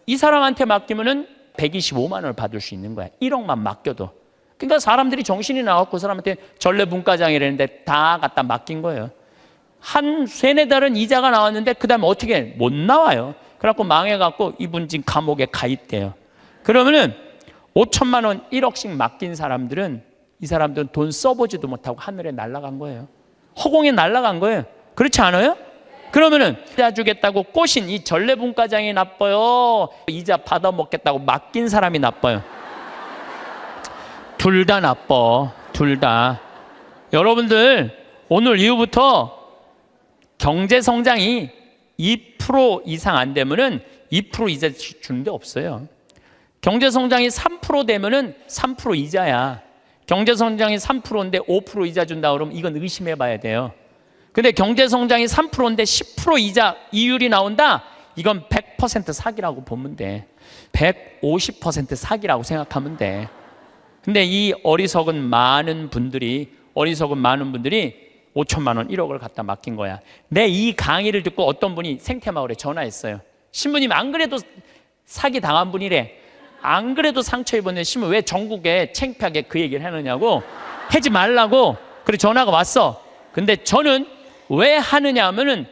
이 사람한테 맡기면은 125만 원을 받을 수 있는 거야. 1억만 맡겨도. 그러니까 사람들이 정신이 나갖고 그 사람한테 전래분과장이라는데 다 갖다 맡긴 거예요. 한 3-4달은 이자가 나왔는데 그 다음에 어떻게 못 나와요. 그래갖고 망해갖고 이분 지금 감옥에 가 있대요. 그러면은 5천만 원 1억씩 맡긴 사람들은 이 사람들은 돈 써보지도 못하고 하늘에 날아간 거예요. 허공에 날아간 거예요. 그렇지 않아요? 그러면은 이자 주겠다고 꼬신 이 전래분과장이 나빠요? 이자 받아먹겠다고 맡긴 사람이 나빠요? 둘 다 나빠. 둘 다. 여러분들 오늘 이후부터 경제 성장이 2% 이상 안 되면은 2% 이자 주는 데 없어요. 경제 성장이 3% 되면은 3% 이자야. 경제 성장이 3%인데 5% 이자 준다 그러면 이건 의심해 봐야 돼요. 근데 경제 성장이 3%인데 10% 이자 이율이 나온다? 이건 100% 사기라고 보면 돼. 150% 사기라고 생각하면 돼. 근데 이 어리석은 많은 분들이 5천만 원, 1억을 갖다 맡긴 거야. 내 이 강의를 듣고 어떤 분이 생태마을에 전화했어요. 신부님 안 그래도 사기 당한 분이래. 안 그래도 상처 입었는데 신부 왜 전국에 창피하게 그 얘기를 하느냐고, 하지 말라고. 그래 전화가 왔어. 근데 저는 왜 하느냐 하면은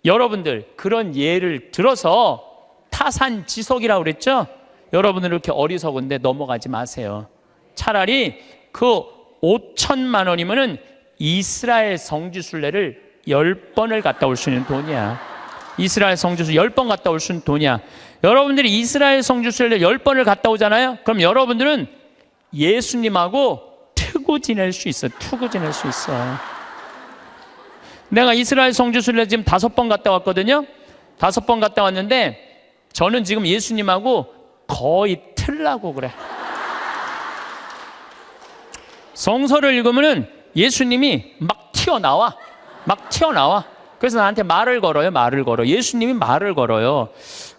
여러분들 그런 예를 들어서 타산지석이라고 그랬죠? 여러분들 이렇게 어리석은데 넘어가지 마세요. 차라리 그 5천만 원이면은 이스라엘 성지순례를 10번을 갔다 올 수 있는 돈이야. 이스라엘 성지순례 10번 갔다 올 수 있는 돈이야. 여러분들이 이스라엘 성지순례를 10번을 갔다 오잖아요. 그럼 여러분들은 예수님하고 트고 지낼 수 있어. 투고 지낼 수 있어. 내가 이스라엘 성지순례 지금 5번 갔다 왔거든요. 5번 갔다 왔는데 저는 지금 예수님하고 거의 틀라고 그래. 성서를 읽으면은 예수님이 막 튀어나와. 그래서 나한테 말을 걸어요. 예수님이 말을 걸어요.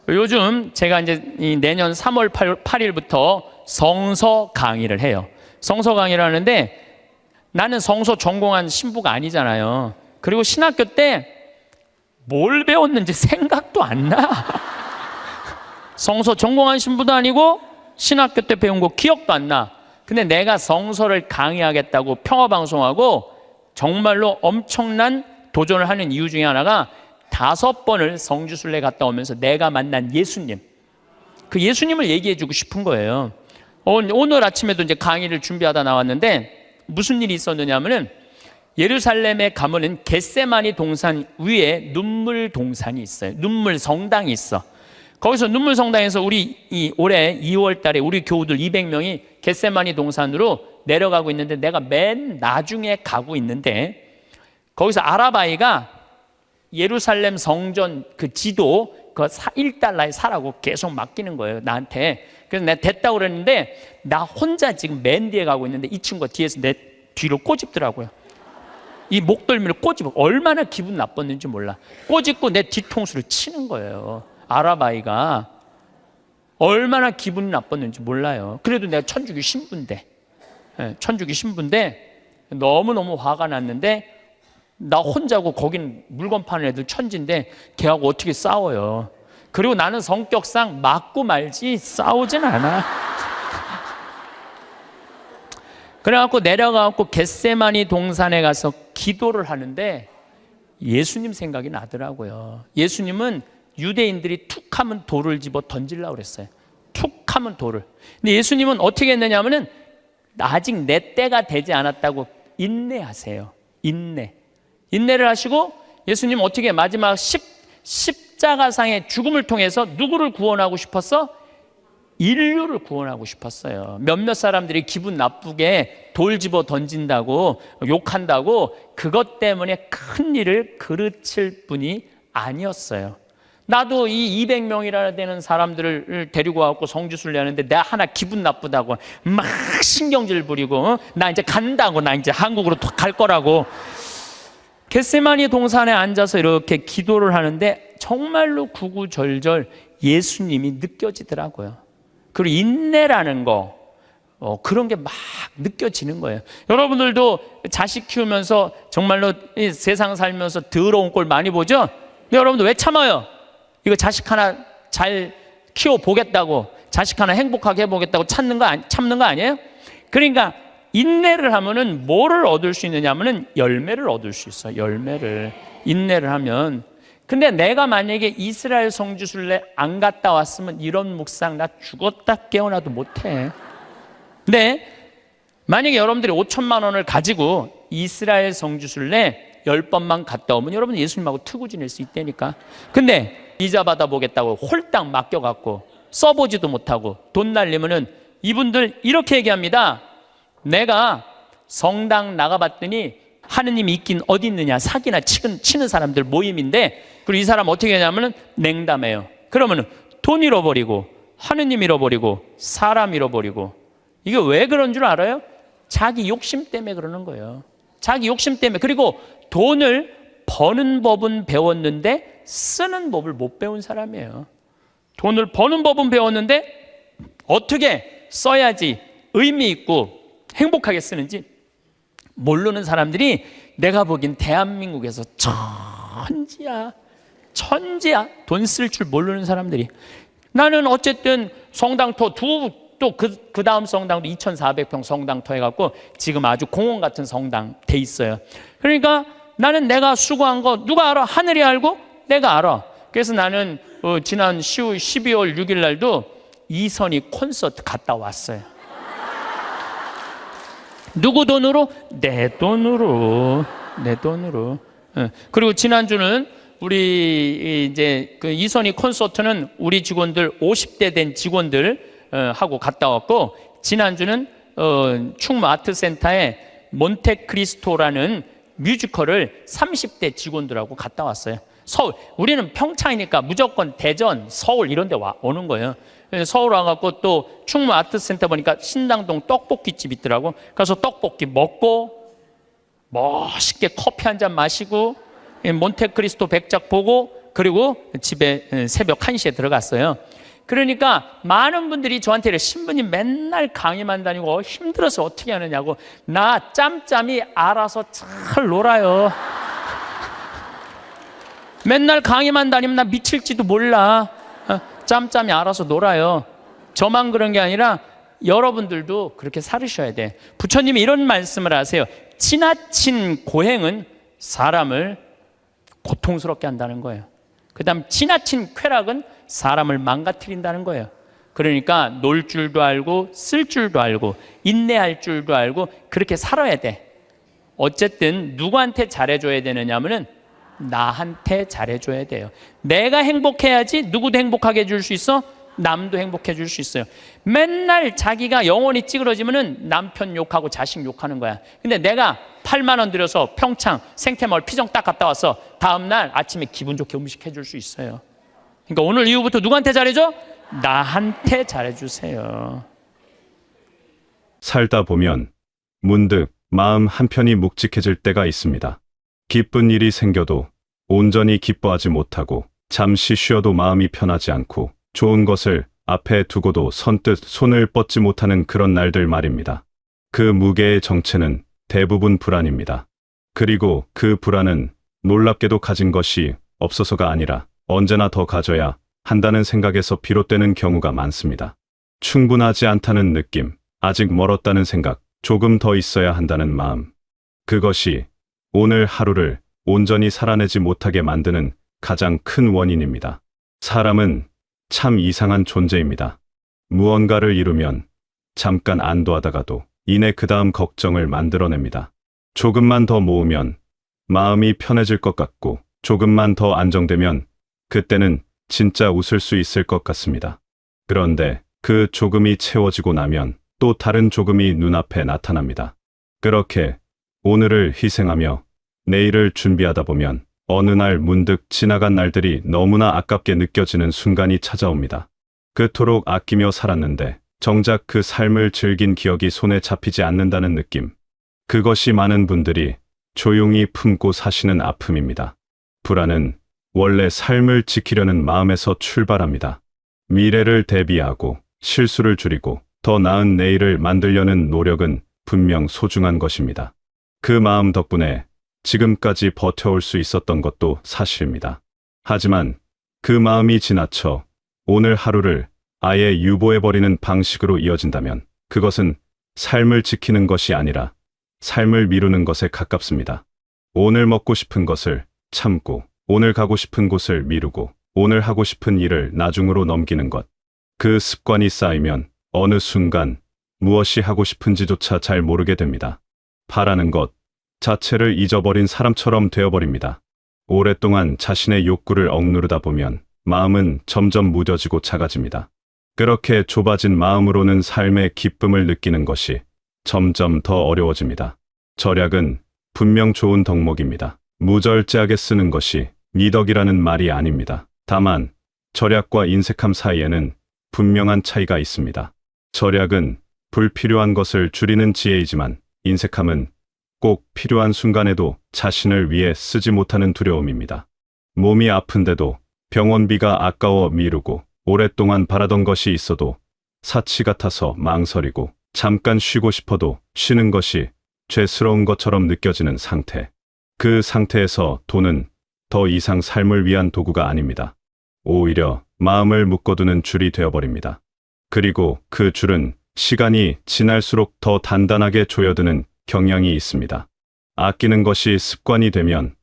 요즘 제가 이제 내년 3월 8일부터 성서 강의를 해요. 성서 강의를 하는데 나는 성서 전공한 신부가 아니잖아요. 그리고 신학교 때 뭘 배웠는지 생각도 안 나. 성서 전공한 신부도 아니고 신학교 때 배운 거 기억도 안 나. 근데 내가 성서를 강의하겠다고 평화방송하고 정말로 엄청난 도전을 하는 이유 중에 하나가 5번을 성지순례 갔다 오면서 내가 만난 예수님, 그 예수님을 얘기해 주고 싶은 거예요. 오늘 아침에도 이제 강의를 준비하다 나왔는데 무슨 일이 있었느냐 하면은 예루살렘에 가면은 겟세마니 동산 위에 눈물 동산이 있어요. 눈물 성당이 있어. 거기서 눈물 성당에서 우리 올해 2월 달에 우리 교우들 200명이 겟세마니 동산으로 내려가고 있는데 내가 맨 나중에 가고 있는데 거기서 아라바이가 예루살렘 성전 그 지도 그 1달러에 사라고 계속 맡기는 거예요, 나한테. 그래서 내가 됐다고 그랬는데 나 혼자 지금 맨 뒤에 가고 있는데 이 친구가 뒤에서 내 뒤로 꼬집더라고요. 이 목덜미를 꼬집어. 얼마나 기분 나빴는지 몰라. 꼬집고 내 뒤통수를 치는 거예요. 아라바이가 얼마나 기분이 나빴는지 몰라요. 그래도 내가 천주교 신부인데, 천주교 신부인데 너무너무 화가 났는데 나 혼자고 거긴 물건 파는 애들 천지인데 걔하고 어떻게 싸워요. 그리고 나는 성격상 맞고 말지 싸우진 않아. 그래갖고 내려가갖고 겟세마니 동산에 가서 기도를 하는데 예수님 생각이 나더라고요. 예수님은 유대인들이 툭 하면 돌을 집어 던지려고 그랬어요. 툭 하면 돌을. 근데 예수님은 어떻게 했느냐 하면은 아직 내 때가 되지 않았다고 인내하세요. 인내를 하시고 예수님 어떻게 마지막 십자가상의 죽음을 통해서 누구를 구원하고 싶었어? 인류를 구원하고 싶었어요. 몇몇 사람들이 기분 나쁘게 돌 집어 던진다고 욕한다고 그것 때문에 큰 일을 그르칠 분이 아니었어요. 나도 이 200명이나 되는 사람들을 데리고 와서 성지순례 하는데 내가 하나 기분 나쁘다고 막 신경질 부리고 나 이제 간다고, 나 이제 한국으로 갈 거라고 겟세마니 동산에 앉아서 이렇게 기도를 하는데 정말로 구구절절 예수님이 느껴지더라고요. 그리고 인내라는 거 그런 게 막 느껴지는 거예요. 여러분들도 자식 키우면서 정말로 이 세상 살면서 더러운 꼴 많이 보죠? 근데 여러분들 왜 참아요? 이거 자식 하나 잘 키워보겠다고, 자식 하나 행복하게 해보겠다고 참는 거 아니에요? 그러니까 인내를 하면은 뭐를 얻을 수 있느냐 하면은 열매를 얻을 수 있어요. 열매를. 인내를 하면. 근데 내가 만약에 이스라엘 성지순례 안 갔다 왔으면 이런 묵상 나 죽었다 깨어나도 못해. 근데 만약에 여러분들이 5천만 원을 가지고 이스라엘 성지순례 10번만 갔다 오면 여러분 예수님하고 트고 지낼 수 있다니까. 근데 이자 받아보겠다고 홀딱 맡겨갖고 써보지도 못하고 돈 날리면은 이분들 이렇게 얘기합니다. 내가 성당 나가봤더니 하느님이 있긴 어디 있느냐, 사기나 치는 사람들 모임인데, 그리고 이 사람 어떻게 하냐면은 냉담해요. 그러면은 돈 잃어버리고 하느님 잃어버리고 사람 잃어버리고. 이게 왜 그런 줄 알아요? 자기 욕심 때문에 그러는 거예요. 자기 욕심 때문에. 그리고 돈을 버는 법은 배웠는데 쓰는 법을 못 배운 사람이에요. 돈을 버는 법은 배웠는데 어떻게 써야지 의미 있고 행복하게 쓰는지 모르는 사람들이 내가 보기엔 대한민국에서 천지야. 돈 쓸 줄 모르는 사람들이. 나는 어쨌든 성당터 또 그 다음 성당도 2,400평 성당터 해갖고 지금 아주 공원 같은 성당 돼 있어요. 그러니까 나는 내가 수고한 거 누가 알아? 하늘이 알고 내가 알아. 그래서 나는 지난 12월 6일 날도 이선희 콘서트 갔다 왔어요. 누구 돈으로? 내 돈으로. 그리고 지난주는 우리 이제 그 이선희 콘서트는 우리 직원들 50대 된 직원들 하고 갔다 왔고, 지난주는 충무 아트센터에 몬테크리스토라는 뮤지컬을 30대 직원들하고 갔다 왔어요. 서울, 우리는 평창이니까 무조건 대전, 서울 이런 데 오는 거예요. 서울 와갖고 또 충무 아트센터 보니까 신당동 떡볶이집 있더라고. 그래서 떡볶이 먹고 멋있게 커피 한 잔 마시고 몬테크리스토 백작 보고 그리고 집에 새벽 1시에 들어갔어요. 그러니까 많은 분들이 저한테 신부님 맨날 강의만 다니고 힘들어서 어떻게 하느냐고. 나 짬짬이 알아서 잘 놀아요. 맨날 강의만 다니면 나 미칠지도 몰라. 짬짬이 알아서 놀아요. 저만 그런 게 아니라 여러분들도 그렇게 살으셔야 돼. 부처님이 이런 말씀을 하세요. 지나친 고행은 사람을 고통스럽게 한다는 거예요. 그 다음 지나친 쾌락은 사람을 망가뜨린다는 거예요. 그러니까 놀 줄도 알고 쓸 줄도 알고 인내할 줄도 알고 그렇게 살아야 돼. 어쨌든 누구한테 잘해줘야 되느냐 하면은 나한테 잘해줘야 돼요. 내가 행복해야지 누구도 행복하게 해줄 수 있어? 남도 행복해 줄 수 있어요. 맨날 자기가 영혼이 찌그러지면은 남편 욕하고 자식 욕하는 거야. 근데 내가 8만 원 들여서 평창 생태마을 피정 딱 갔다 와서 다음날 아침에 기분 좋게 음식 해줄 수 있어요. 그러니까 오늘 이후부터 누구한테 잘해줘? 나한테 잘해주세요. 살다 보면 문득 마음 한편이 묵직해질 때가 있습니다. 기쁜 일이 생겨도 온전히 기뻐하지 못하고 잠시 쉬어도 마음이 편하지 않고 좋은 것을 앞에 두고도 선뜻 손을 뻗지 못하는 그런 날들 말입니다. 그 무게의 정체는 대부분 불안입니다. 그리고 그 불안은 놀랍게도 가진 것이 없어서가 아니라 언제나 더 가져야 한다는 생각에서 비롯되는 경우가 많습니다. 충분하지 않다는 느낌, 아직 멀었다는 생각, 조금 더 있어야 한다는 마음. 그것이 오늘 하루를 온전히 살아내지 못하게 만드는 가장 큰 원인입니다. 사람은 참 이상한 존재입니다. 무언가를 이루면 잠깐 안도하다가도 이내 그 다음 걱정을 만들어냅니다. 조금만 더 모으면 마음이 편해질 것 같고 조금만 더 안정되면 그때는 진짜 웃을 수 있을 것 같습니다. 그런데 그 조금이 채워지고 나면 또 다른 조금이 눈앞에 나타납니다. 그렇게 오늘을 희생하며 내일을 준비하다 보면 어느 날 문득 지나간 날들이 너무나 아깝게 느껴지는 순간이 찾아옵니다. 그토록 아끼며 살았는데 정작 그 삶을 즐긴 기억이 손에 잡히지 않는다는 느낌. 그것이 많은 분들이 조용히 품고 사시는 아픔입니다. 불안은 원래 삶을 지키려는 마음에서 출발합니다. 미래를 대비하고 실수를 줄이고 더 나은 내일을 만들려는 노력은 분명 소중한 것입니다. 그 마음 덕분에 지금까지 버텨올 수 있었던 것도 사실입니다. 하지만 그 마음이 지나쳐 오늘 하루를 아예 유보해버리는 방식으로 이어진다면 그것은 삶을 지키는 것이 아니라 삶을 미루는 것에 가깝습니다. 오늘 먹고 싶은 것을 참고 오늘 가고 싶은 곳을 미루고 오늘 하고 싶은 일을 나중으로 넘기는 것. 그 습관이 쌓이면 어느 순간 무엇이 하고 싶은지조차 잘 모르게 됩니다. 바라는 것 자체를 잊어버린 사람처럼 되어버립니다. 오랫동안 자신의 욕구를 억누르다 보면 마음은 점점 무뎌지고 작아집니다. 그렇게 좁아진 마음으로는 삶의 기쁨을 느끼는 것이 점점 더 어려워집니다. 절약은 분명 좋은 덕목입니다. 무절제하게 쓰는 것이 미덕이라는 말이 아닙니다. 다만 절약과 인색함 사이에는 분명한 차이가 있습니다. 절약은 불필요한 것을 줄이는 지혜이지만 인색함은 꼭 필요한 순간에도 자신을 위해 쓰지 못하는 두려움입니다. 몸이 아픈데도 병원비가 아까워 미루고 오랫동안 바라던 것이 있어도 사치 같아서 망설이고 잠깐 쉬고 싶어도 쉬는 것이 죄스러운 것처럼 느껴지는 상태. 그 상태에서 돈은 더 이상 삶을 위한 도구가 아닙니다. 오히려 마음을 묶어두는 줄이 되어버립니다. 그리고 그 줄은 시간이 지날수록 더 단단하게 조여드는 경향이 있습니다. 아끼는 것이 습관이 되면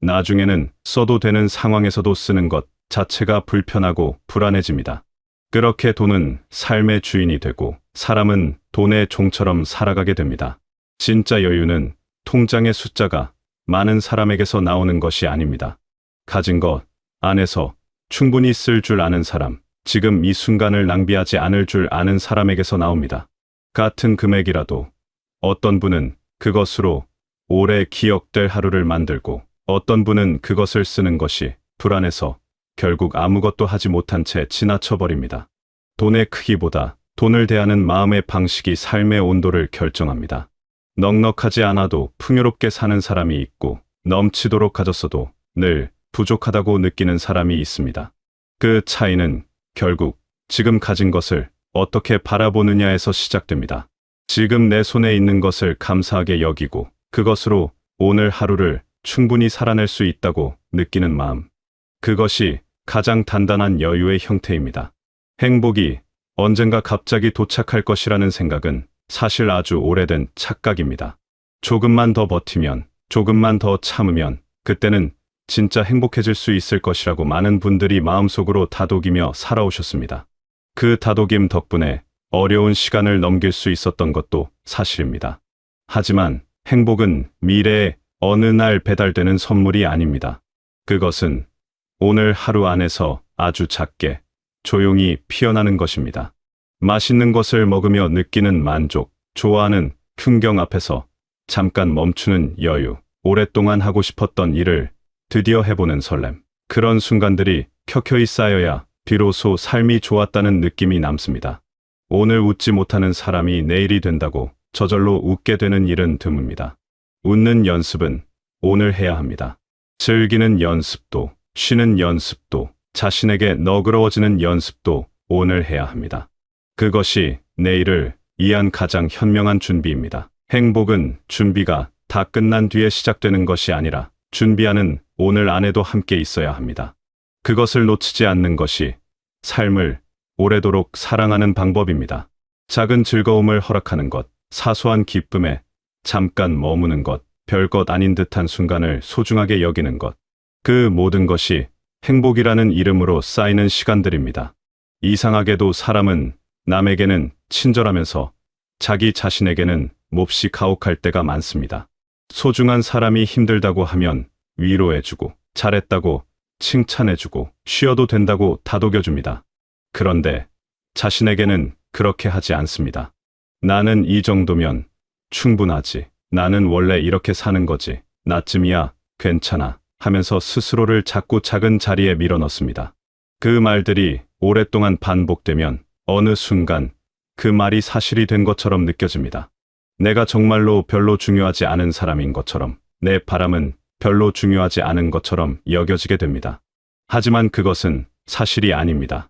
나중에는 써도 되는 상황에서도 쓰는 것 자체가 불편하고 불안해집니다. 그렇게 돈은 삶의 주인이 되고 사람은 돈의 종처럼 살아가게 됩니다. 진짜 여유는 통장의 숫자가 많은 사람에게서 나오는 것이 아닙니다. 가진 것 안에서 충분히 쓸 줄 아는 사람, 지금 이 순간을 낭비하지 않을 줄 아는 사람에게서 나옵니다. 같은 금액이라도 어떤 분은 그것으로 오래 기억될 하루를 만들고 어떤 분은 그것을 쓰는 것이 불안해서 결국 아무것도 하지 못한 채 지나쳐버립니다. 돈의 크기보다 돈을 대하는 마음의 방식이 삶의 온도를 결정합니다. 넉넉하지 않아도 풍요롭게 사는 사람이 있고 넘치도록 가졌어도 늘 부족하다고 느끼는 사람이 있습니다. 그 차이는 결국 지금 가진 것을 어떻게 바라보느냐에서 시작됩니다. 지금 내 손에 있는 것을 감사하게 여기고 그것으로 오늘 하루를 충분히 살아낼 수 있다고 느끼는 마음. 그것이 가장 단단한 여유의 형태입니다. 행복이 언젠가 갑자기 도착할 것이라는 생각은 사실 아주 오래된 착각입니다. 조금만 더 버티면, 조금만 더 참으면 그때는 진짜 행복해질 수 있을 것이라고 많은 분들이 마음속으로 다독이며 살아오셨습니다. 그 다독임 덕분에 어려운 시간을 넘길 수 있었던 것도 사실입니다. 하지만 행복은 미래의 어느 날 배달되는 선물이 아닙니다. 그것은 오늘 하루 안에서 아주 작게 조용히 피어나는 것입니다. 맛있는 것을 먹으며 느끼는 만족, 좋아하는 풍경 앞에서 잠깐 멈추는 여유, 오랫동안 하고 싶었던 일을 드디어 해보는 설렘. 그런 순간들이 켜켜이 쌓여야 비로소 삶이 좋았다는 느낌이 남습니다. 오늘 웃지 못하는 사람이 내일이 된다고 저절로 웃게 되는 일은 드뭅니다. 웃는 연습은 오늘 해야 합니다. 즐기는 연습도, 쉬는 연습도, 자신에게 너그러워지는 연습도 오늘 해야 합니다. 그것이 내일을 위한 가장 현명한 준비입니다. 행복은 준비가 다 끝난 뒤에 시작되는 것이 아니라 준비하는 오늘 안에도 함께 있어야 합니다. 그것을 놓치지 않는 것이 삶을 오래도록 사랑하는 방법입니다. 작은 즐거움을 허락하는 것, 사소한 기쁨에 잠깐 머무는 것, 별것 아닌 듯한 순간을 소중하게 여기는 것. 그 모든 것이 행복이라는 이름으로 쌓이는 시간들입니다. 이상하게도 사람은 남에게는 친절하면서 자기 자신에게는 몹시 가혹할 때가 많습니다. 소중한 사람이 힘들다고 하면 위로해주고, 잘했다고 칭찬해주고, 쉬어도 된다고 다독여줍니다. 그런데 자신에게는 그렇게 하지 않습니다. 나는 이 정도면 충분하지. 나는 원래 이렇게 사는 거지. 나쯤이야 괜찮아 하면서 스스로를 자꾸 작은 자리에 밀어넣습니다. 그 말들이 오랫동안 반복되면 어느 순간 그 말이 사실이 된 것처럼 느껴집니다. 내가 정말로 별로 중요하지 않은 사람인 것처럼, 내 바람은 별로 중요하지 않은 것처럼 여겨지게 됩니다. 하지만 그것은 사실이 아닙니다.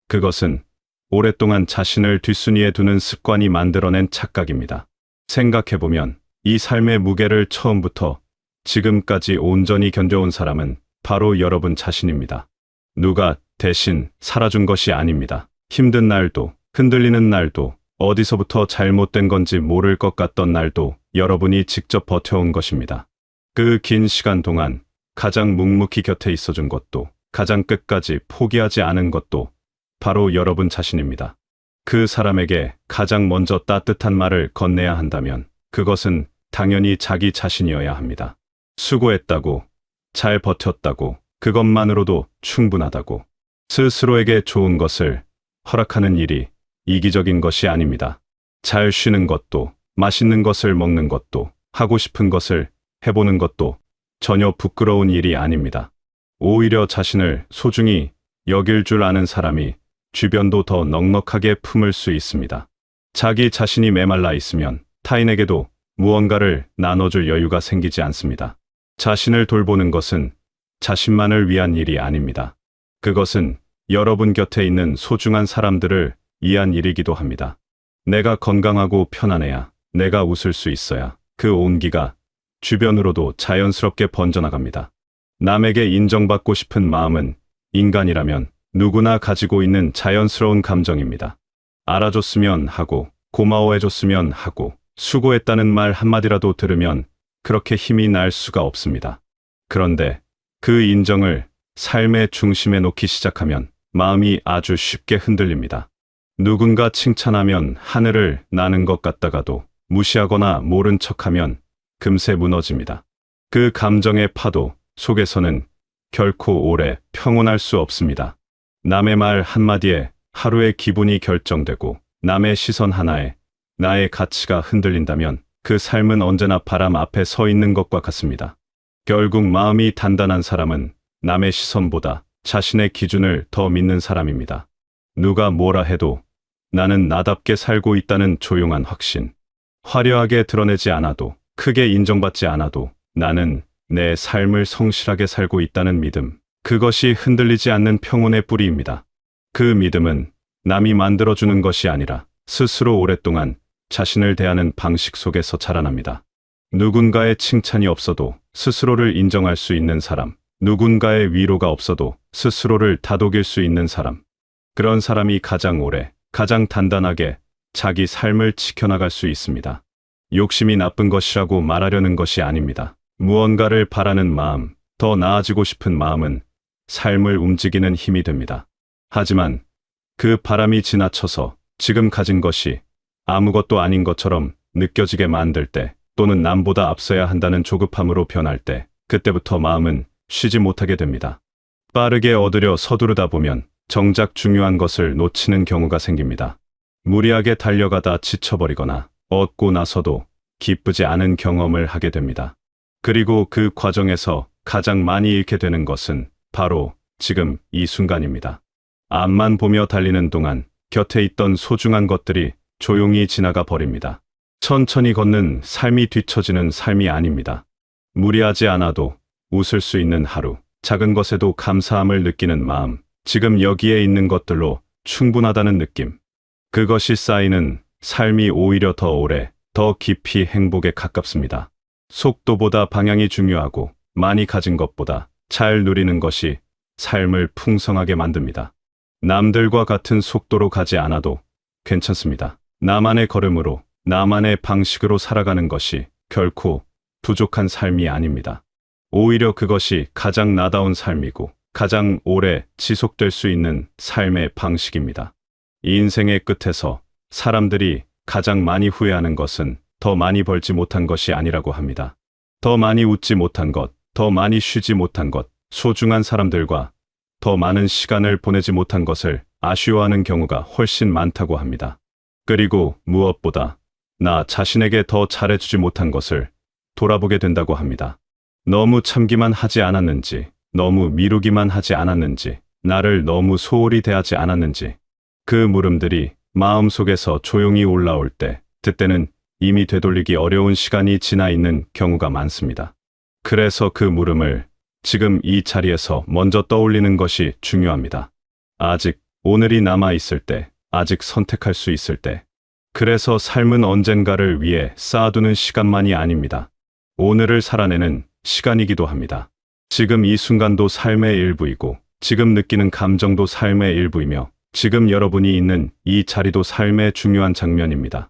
그것은 오랫동안 자신을 뒷순위에 두는 습관이 만들어낸 착각입니다. 생각해보면 이 삶의 무게를 처음부터 지금까지 온전히 견뎌온 사람은 바로 여러분 자신입니다. 누가 대신 살아준 것이 아닙니다. 힘든 날도, 흔들리는 날도, 어디서부터 잘못된 건지 모를 것 같던 날도 여러분이 직접 버텨온 것입니다. 그 긴 시간 동안 가장 묵묵히 곁에 있어준 것도, 가장 끝까지 포기하지 않은 것도 바로 여러분 자신입니다. 그 사람에게 가장 먼저 따뜻한 말을 건네야 한다면 그것은 당연히 자기 자신이어야 합니다. 수고했다고, 잘 버텼다고, 그것만으로도 충분하다고. 스스로에게 좋은 것을 허락하는 일이 이기적인 것이 아닙니다. 잘 쉬는 것도, 맛있는 것을 먹는 것도, 하고 싶은 것을 해보는 것도 전혀 부끄러운 일이 아닙니다. 오히려 자신을 소중히 여길 줄 아는 사람이 주변도 더 넉넉하게 품을 수 있습니다. 자기 자신이 메말라 있으면 타인에게도 무언가를 나눠줄 여유가 생기지 않습니다. 자신을 돌보는 것은 자신만을 위한 일이 아닙니다. 그것은 여러분 곁에 있는 소중한 사람들을 위한 일이기도 합니다. 내가 건강하고 편안해야, 내가 웃을 수 있어야 그 온기가 주변으로도 자연스럽게 번져나갑니다. 남에게 인정받고 싶은 마음은 인간이라면 누구나 가지고 있는 자연스러운 감정입니다. 알아줬으면 하고, 고마워해줬으면 하고, 수고했다는 말 한마디라도 들으면 그렇게 힘이 날 수가 없습니다. 그런데 그 인정을 삶의 중심에 놓기 시작하면 마음이 아주 쉽게 흔들립니다. 누군가 칭찬하면 하늘을 나는 것 같다가도 무시하거나 모른 척하면 금세 무너집니다. 그 감정의 파도 속에서는 결코 오래 평온할 수 없습니다. 남의 말 한마디에 하루의 기분이 결정되고 남의 시선 하나에 나의 가치가 흔들린다면 그 삶은 언제나 바람 앞에 서 있는 것과 같습니다. 결국 마음이 단단한 사람은 남의 시선보다 자신의 기준을 더 믿는 사람입니다. 누가 뭐라 해도 나는 나답게 살고 있다는 조용한 확신. 화려하게 드러내지 않아도, 크게 인정받지 않아도 나는 내 삶을 성실하게 살고 있다는 믿음. 그것이 흔들리지 않는 평온의 뿌리입니다. 그 믿음은 남이 만들어주는 것이 아니라 스스로 오랫동안 자신을 대하는 방식 속에서 자라납니다. 누군가의 칭찬이 없어도 스스로를 인정할 수 있는 사람, 누군가의 위로가 없어도 스스로를 다독일 수 있는 사람. 그런 사람이 가장 오래, 가장 단단하게 자기 삶을 지켜나갈 수 있습니다. 욕심이 나쁜 것이라고 말하려는 것이 아닙니다. 무언가를 바라는 마음, 더 나아지고 싶은 마음은 삶을 움직이는 힘이 됩니다. 하지만 그 바람이 지나쳐서 지금 가진 것이 아무것도 아닌 것처럼 느껴지게 만들 때, 또는 남보다 앞서야 한다는 조급함으로 변할 때, 그때부터 마음은 쉬지 못하게 됩니다. 빠르게 얻으려 서두르다 보면 정작 중요한 것을 놓치는 경우가 생깁니다. 무리하게 달려가다 지쳐버리거나 얻고 나서도 기쁘지 않은 경험을 하게 됩니다. 그리고 그 과정에서 가장 많이 잃게 되는 것은 바로 지금 이 순간입니다. 앞만 보며 달리는 동안 곁에 있던 소중한 것들이 조용히 지나가 버립니다. 천천히 걷는 삶이 뒤처지는 삶이 아닙니다. 무리하지 않아도 웃을 수 있는 하루, 작은 것에도 감사함을 느끼는 마음, 지금 여기에 있는 것들로 충분하다는 느낌. 그것이 쌓이는 삶이 오히려 더 오래, 더 깊이 행복에 가깝습니다. 속도보다 방향이 중요하고 많이 가진 것보다 잘 누리는 것이 삶을 풍성하게 만듭니다. 남들과 같은 속도로 가지 않아도 괜찮습니다. 나만의 걸음으로, 나만의 방식으로 살아가는 것이 결코 부족한 삶이 아닙니다. 오히려 그것이 가장 나다운 삶이고 가장 오래 지속될 수 있는 삶의 방식입니다. 이 인생의 끝에서 사람들이 가장 많이 후회하는 것은 더 많이 벌지 못한 것이 아니라고 합니다. 더 많이 웃지 못한 것, 더 많이 쉬지 못한 것, 소중한 사람들과 더 많은 시간을 보내지 못한 것을 아쉬워하는 경우가 훨씬 많다고 합니다. 그리고 무엇보다 나 자신에게 더 잘해주지 못한 것을 돌아보게 된다고 합니다. 너무 참기만 하지 않았는지, 너무 미루기만 하지 않았는지, 나를 너무 소홀히 대하지 않았는지, 그 물음들이 마음속에서 조용히 올라올 때, 그때는 이미 되돌리기 어려운 시간이 지나 있는 경우가 많습니다. 그래서 그 물음을 지금 이 자리에서 먼저 떠올리는 것이 중요합니다. 아직 오늘이 남아 있을 때, 아직 선택할 수 있을 때. 그래서 삶은 언젠가를 위해 쌓아두는 시간만이 아닙니다. 오늘을 살아내는 시간이기도 합니다. 지금 이 순간도 삶의 일부이고, 지금 느끼는 감정도 삶의 일부이며, 지금 여러분이 있는 이 자리도 삶의 중요한 장면입니다.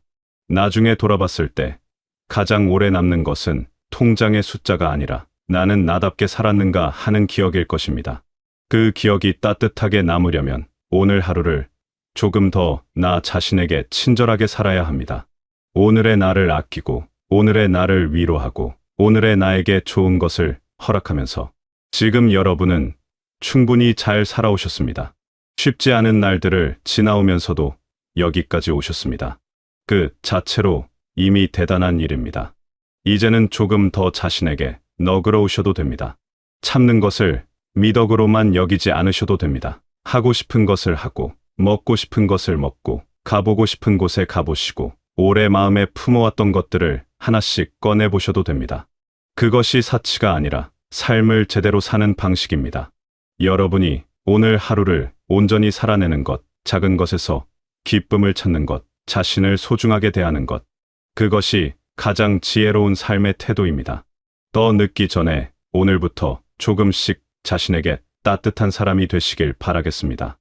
나중에 돌아봤을 때 가장 오래 남는 것은 통장의 숫자가 아니라 나는 나답게 살았는가 하는 기억일 것입니다. 그 기억이 따뜻하게 남으려면 오늘 하루를 조금 더 나 자신에게 친절하게 살아야 합니다. 오늘의 나를 아끼고, 오늘의 나를 위로하고, 오늘의 나에게 좋은 것을 허락하면서 지금 여러분은 충분히 잘 살아오셨습니다. 쉽지 않은 날들을 지나오면서도 여기까지 오셨습니다. 그 자체로 이미 대단한 일입니다. 이제는 조금 더 자신에게 너그러우셔도 됩니다. 참는 것을 미덕으로만 여기지 않으셔도 됩니다. 하고 싶은 것을 하고, 먹고 싶은 것을 먹고, 가보고 싶은 곳에 가보시고, 오래 마음에 품어왔던 것들을 하나씩 꺼내보셔도 됩니다. 그것이 사치가 아니라 삶을 제대로 사는 방식입니다. 여러분이 오늘 하루를 온전히 살아내는 것, 작은 것에서 기쁨을 찾는 것, 자신을 소중하게 대하는 것. 그것이 가장 지혜로운 삶의 태도입니다. 더 늦기 전에 오늘부터 조금씩 자신에게 따뜻한 사람이 되시길 바라겠습니다.